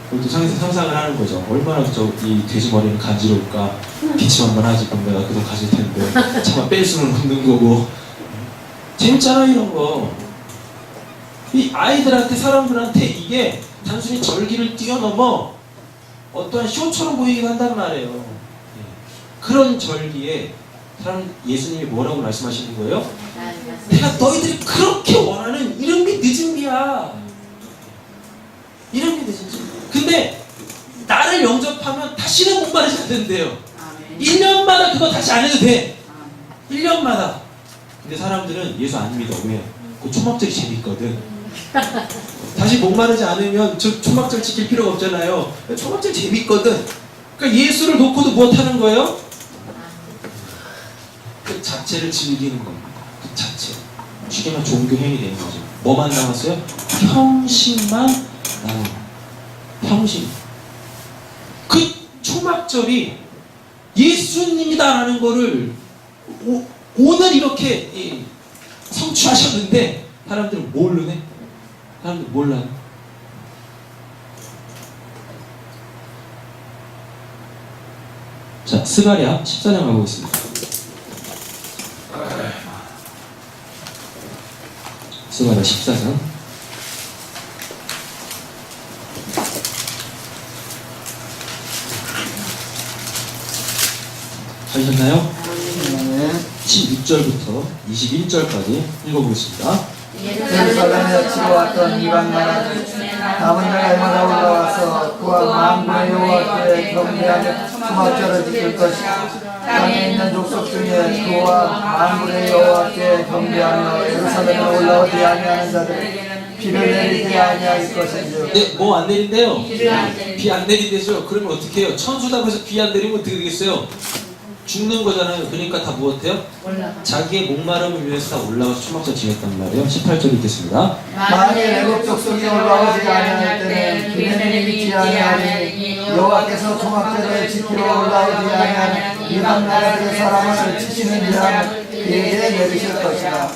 그것도 상상을 하는 거죠. 얼마나 이 돼지 머리는 간지러울까. 기침한번 하지 그럼 내가 그돈 가질 텐데 차마 뺄 수는 없는 거고. 재밌잖아요 이런 거. 이 아이들한테 사람들한테 이게 단순히 절기를 뛰어넘어 어떠한 쇼처럼 보이게 한단 말이에요. 그런 절기에 예수님이 뭐라고 말씀하시는 거예요? 내가 너희들이 그렇게 원하는 이런 게 늦은 게야. 이런 게 늦은 게. 근데 나를 영접하면 다시는 목마르지 않는데요. 1년마다 그거 다시 안 해도 돼. 1년마다. 근데 사람들은 예수 안 믿어. 왜? 그 초막절이 재밌거든. 다시 목마르지 않으면 저 초막절 지킬 필요가 없잖아요. 초막절 재밌거든. 그러니까 예수를 놓고도 무엇하는 거예요? 그 자체를 즐기는 겁니다. 그 자체. 쉽게 말하면 종교행위 되는 거죠. 뭐만 남았어요? 형식만 남은 거예요. 형식. 그 초막절이 예수님이다라는 거를 오늘 이렇게 성취하셨는데 사람들은 모르네. 사람들 몰라요. 자, 스가랴 14장 가고 있습니다. 스가랴 14장. 하셨나요? 네. 16절부터 21절까지 읽어보겠습니다. 예루살렘에 치러왔던 이방 나라들 남은 날마다 올라와서 그와 만군의 여호와께 경배하며 초막절을 지킬 것이다. 땅에 있는 족속 중에 그와 만군의 여호와께 경배하며 예루살렘에 올라오지 아니하는 자들 비를 내리지 아니할 것인지. 네, 뭐 안 내린대요? 비 안 내린대죠. 그러면 어떻게 해요? 천수다고 해서 비 안 내리면 어떻게 되겠어요? 죽는 거잖아요. 그러니까 다 무엇해요? 자기의 목마름을 위해서 다 올라와서 초막절 지냈단 말이에요. 18절 읽겠습니다. 만일 애굽 족속이 올라오지 아니할 때는 비를 내리지 아니하니 여호와께서 초막절을 지키러 올라오지 아니하는 이방 나라의 사람을 치시는 자는 그에게 내리실 것이다.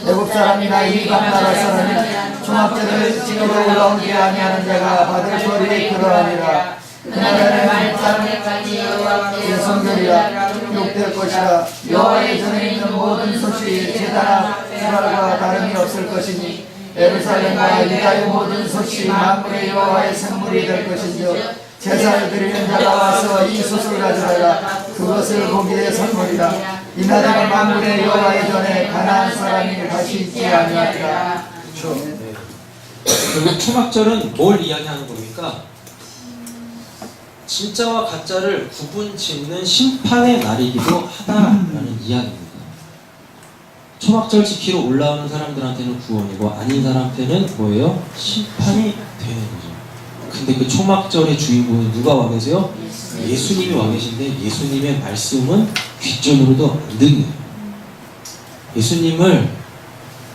애굽 사람이나 이방 나라 사람이 초막절을 지키러 올라오지 아니하는 자가 받을 벌이 그러하니라. 그날에는 사람의 여호와께 성결이라 기록될 것이라. 여호와의 전에 있는 모든 소식이 제단과 수발과 다름이 없을 것이니 예루살렘과 유다의 모든 소식이 만군의 여호와의 생물이 될 것인지요. 제사를 드리는 자가 와서 이 솥을 가져다가 그것을 고기의 선물이라. 이날에는 만군의 여호와의 전에 가나안 사람이 다시 있지 아니하리라. 결국 초막절은 뭘 이야기하는 겁니까? 진짜와 가짜를 구분 짓는 심판의 날이기도 하다라는 이야기입니다. 초막절 지키러 올라오는 사람들한테는 구원이고 아닌 사람한테는 뭐예요? 심판이 되는 거죠. 근데 그 초막절의 주인공은 누가 와 계세요? 예수님이 와 계신데 예수님의 말씀은 귓전으로도 안 듣네요. 예수님을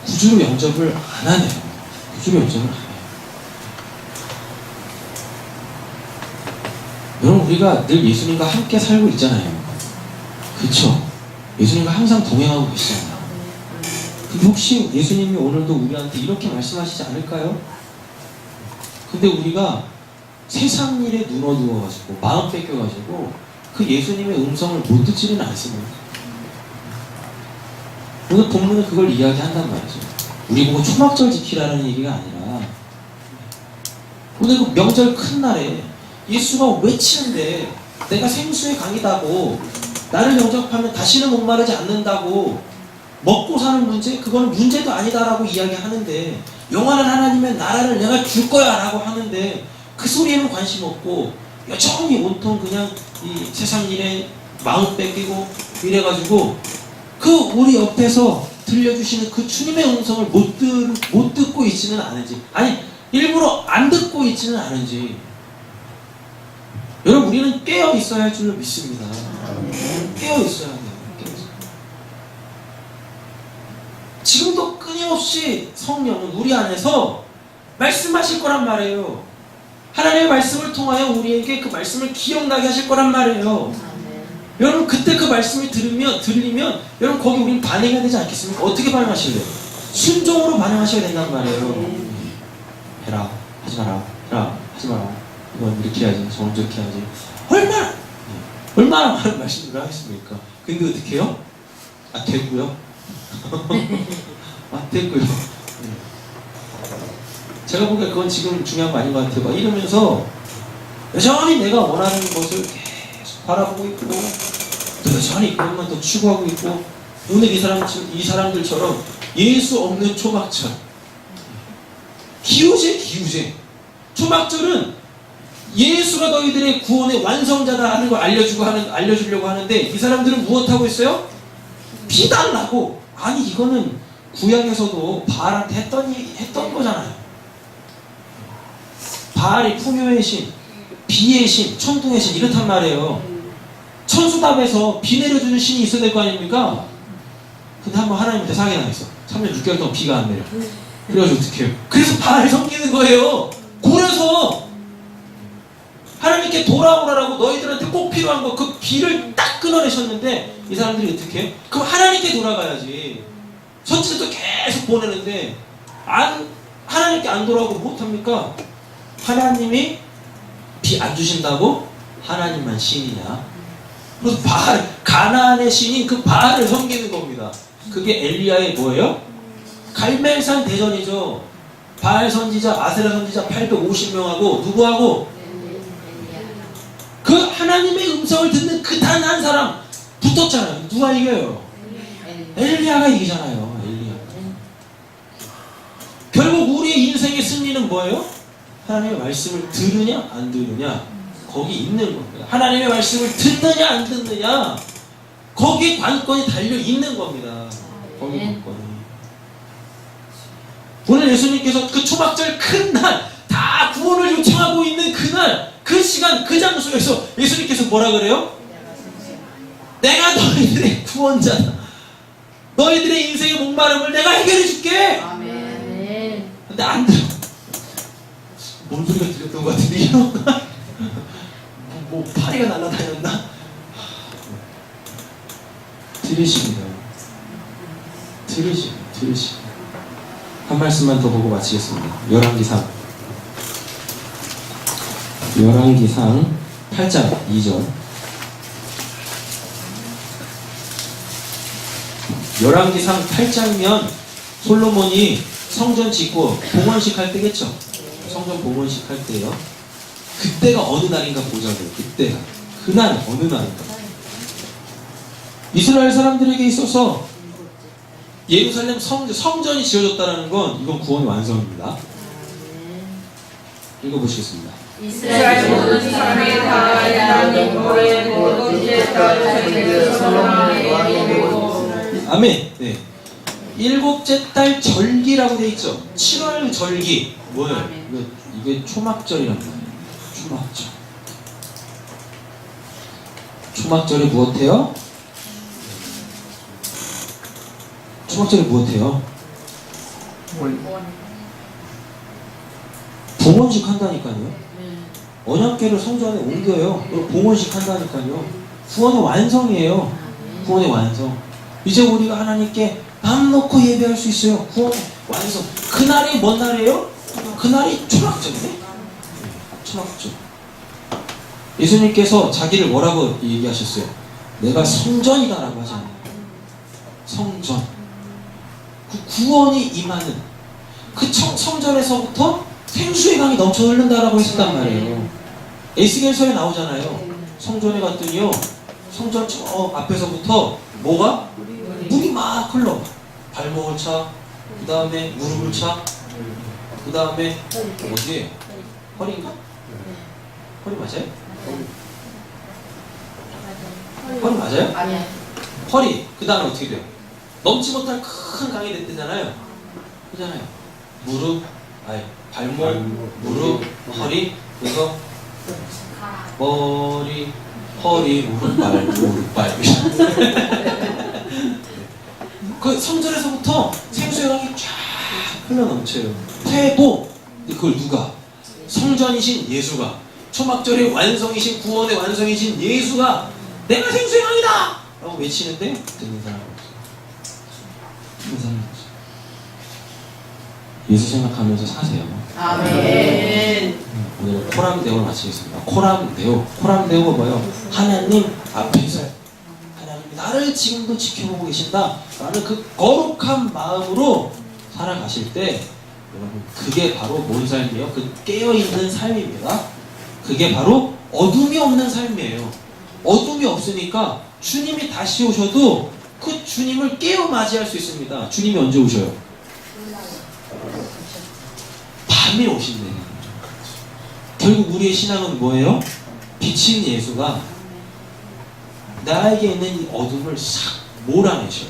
구주로 영접을 안 하네요. 구주로 영접을 안 해요. 여러분, 우리가 늘 예수님과 함께 살고 있잖아요. 그렇죠? 예수님과 항상 동행하고 계시잖아요. 근데 혹시 예수님이 오늘도 우리한테 이렇게 말씀하시지 않을까요? 근데 우리가 세상 일에 눈 어두워가지고 마음 뺏겨가지고 그 예수님의 음성을 못 듣지는 않습니다. 오늘 본문은 그걸 이야기한단 말이죠. 우리 보고 초막절 지키라는 얘기가 아니라 오늘 그 명절 큰 날에 예수가 외치는데 내가 생수의 강이다고 나를 영접하면 다시는 목마르지 않는다고 먹고 사는 문제, 그거는 문제도 아니다라고 이야기하는데, 영원한 하나님의 나라를 내가 줄 거야 라고 하는데 그 소리에는 관심 없고 여전히 온통 그냥 이 세상 일에 마음 뺏기고 이래가지고 그 우리 옆에서 들려주시는 그 주님의 음성을 못 듣고 있지는 않은지, 아니 일부러 안 듣고 있지는 않은지, 여러분 우리는 깨어 있어야 할 줄로 믿습니다. 깨어 있어야 돼요. 지금도 끊임없이 성령은 우리 안에서 말씀하실 거란 말이에요. 하나님의 말씀을 통하여 우리에게 그 말씀을 기억나게 하실 거란 말이에요. 여러분 그때 그 말씀이 들리면 여러분 거기 우린 반응해야 되지 않겠습니까? 어떻게 반응하실래요? 순종으로 반응하셔야 된단 말이에요. 해라, 하지 마라, 해라, 하지 마라, 이건 이렇게 해야지, 저건 저렇게 해야지. 얼마나 많은 말씀들을 하겠습니까? 근데 어떻게 해요? 아, 됐고요. 아, 됐고요. 제가 보기에 그건 지금 중요한 거 아닌 것 같아요. 막 이러면서 여전히 내가 원하는 것을 계속 바라보고 있고, 또 여전히 그것만 더 추구하고 있고, 오늘 이 사람들처럼 예수 없는 초막절, 기우제. 초막절은 예수가 너희들의 구원의 완성자다라는 걸 알려주려고 하는데, 이 사람들은 무엇하고 있어요? 비달라고. 아니 이거는 구약에서도 바알한테 했던 거잖아요. 바알이 풍요의 신, 비의 신, 천둥의 신 이렇단 말이에요. 천수답에서 비 내려주는 신이 있어야 될 거 아닙니까? 근데 한번 하나님한테 사기 당했어. 3년 6개월 동안 비가 안 내려. 그래가지고 어떻게 해요? 그래서 바알을 섬기는 거예요. 그래서 하나님께 돌아오라고 너희들한테 꼭 필요한 거, 그 비를 딱 끊어내셨는데 이 사람들이 어떻게 해요? 그럼 하나님께 돌아가야지. 선지자도 계속 보내는데 하나님께 안 돌아오고 못합니까? 하나님이 비 안 주신다고? 하나님만 신이냐? 그래서 가나안의 신인 그 바알을 섬기는 겁니다. 그게 엘리야의 뭐예요? 갈멜산 대전이죠. 바알 선지자, 아세라 선지자 850명하고 누구하고? 그 하나님의 음성을 듣는 그 단 한 사람 붙었잖아요. 누가 이겨요? 엘리야가 이기잖아요. 엘리야. 결국 우리의 인생의 승리는 뭐예요? 하나님의 말씀을 들으냐 안 들으냐, 거기 있는 겁니다. 하나님의 말씀을 듣느냐 안 듣느냐, 거기에 관건이 달려 있는 겁니다. 거기 관건이. 오늘 예수님께서 그 초막절 큰 날, 다 구원을 요청하고 있는 그날, 그 시간, 그 장소에서 예수님께서 뭐라 그래요? 내가 너희들의 구원자다. 너희들의 인생의 목마름을 내가 해결해 줄게. 아멘. 근데 안 들어. 뭔 소리가 들렸던 것 같은데 이런가? 뭐 파리가 날아다녔나? 들으십니다. 한 말씀만 더 보고 마치겠습니다. 열왕기상 8장 2절. 열왕기상 8장이면 솔로몬이 성전 짓고 봉헌식 할 때겠죠. 성전 봉헌식 할 때요. 그때가 어느 날인가 보자고요. 그때가. 그날 어느 날인가. 이스라엘 사람들에게 있어서 예루살렘 성전이 지어졌다는 건 이건 구원의 완성입니다. 읽어보시겠습니다. 이스라엘 모든 사람의 다하에 나오는 거에 모든 딸 솔로몬의 왕이 되고. 아멘. 네. 일곱째 달 절기라고 돼 있죠. 7월 절기. 뭐예요? 이게 초막절이란 말이에요. 초막절. 초막절이 무엇해요? 초막절이 무엇해요? 봉헌식 한다니까요. 언약궤를 성전에 옮겨요. 그리고 봉헌식 한다니까요. 구원의 완성이에요. 구원의 완성. 이제 우리가 하나님께 맘 놓고 예배할 수 있어요. 구원의 완성. 그날이 뭔 날이에요? 그날이 초막절이네. 초막절. 예수님께서 자기를 뭐라고 얘기하셨어요? 내가 성전이다 라고 하잖아요. 성전. 그 구원이 임하는 그 성전에서부터 생수의 강이 넘쳐 흐른다라고 했었단 말이에요. 에스겔서에 나오잖아요. 성전에 갔더니요, 성전 저 앞에서부터 뭐가? 물이 막 흘러. 발목을 차, 그 다음에 무릎을 차, 그 다음에 어디에? 허리인가? 허리 맞아요? 허리 맞아요? 아니야. 허리, 그 다음에 어떻게 돼요? 넘지 못할 큰 강이 됐잖아요. 그잖아요. 무릎, 발목, 무릎, 허리, 그래서 머리, 허리, 무릎, 발, 무릎, 발. 그 성전에서부터 생수의 강이 쫙 흘러넘쳐요. 태도, 그걸 누가? 성전이신 예수가, 초막절의 완성이신, 구원의 완성이신 예수가 내가 생수의 강이다! 라고 외치는데 듣는 사람이 없어요. 듣는 사람이 없어요. 예수 생각하면서 사세요. 아멘. 오늘 코람데오를 마치겠습니다. 코람데오가 뭐예요? 하나님 앞에서 하나님이 나를 지금도 지켜보고 계신다 라는 그 거룩한 마음으로 살아가실 때 여러분 그게 바로 뭔 삶이에요? 그 깨어있는 삶입니다. 그게 바로 어둠이 없는 삶이에요. 어둠이 없으니까 주님이 다시 오셔도 그 주님을 깨어 맞이할 수 있습니다. 주님이 언제 오셔요? 밤에 오신대요. 결국 우리의 신앙은 뭐예요? 빛인 예수가 나에게 있는 이 어둠을 싹 몰아내셔요.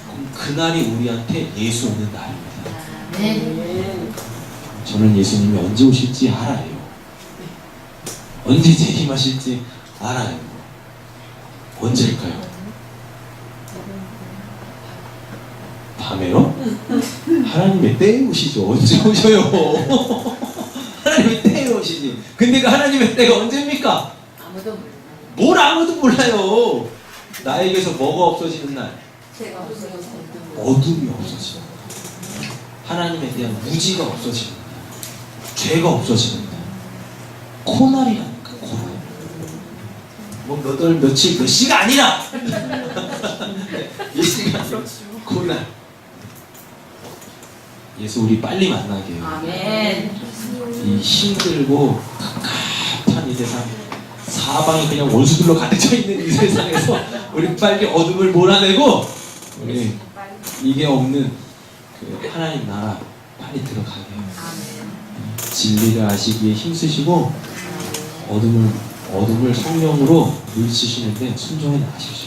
그럼 그날이 우리한테 예수 오는 날입니다. 아멘. 저는 예수님이 언제 오실지 알아요. 언제 재림하실지 알아요. 언제일까요? 밤에요? 하나님의 때에 오시죠. 언제 오셔요? 하나님의 때에 오시지. 근데 그 하나님의 때가 언제입니까? 아무도 몰라. 뭘 아무도 몰라요. 나에게서 뭐가 없어지는 날? 제가 없어서 어둠이 없어지는 날. 하나님에 대한 무지가 없어지는 날. 죄가 없어지는 날. 코날이라니까, 코날. 뭐 몇 월, 며칠, 몇 시가 아니라! 이 시간, 코날. 예수 우리 빨리 만나게 해요. 아멘. 이 힘들고 갑갑한 이 세상, 사방이 그냥 원수들로 가득 차 있는 이 세상에서 우리 빨리 어둠을 몰아내고 우리 이게 없는 그 하나님 나라 빨리 들어가게 해요. 아멘. 진리를 아시기에 힘쓰시고 어둠을 성령으로 물리치시는데 순종해 나가십시오.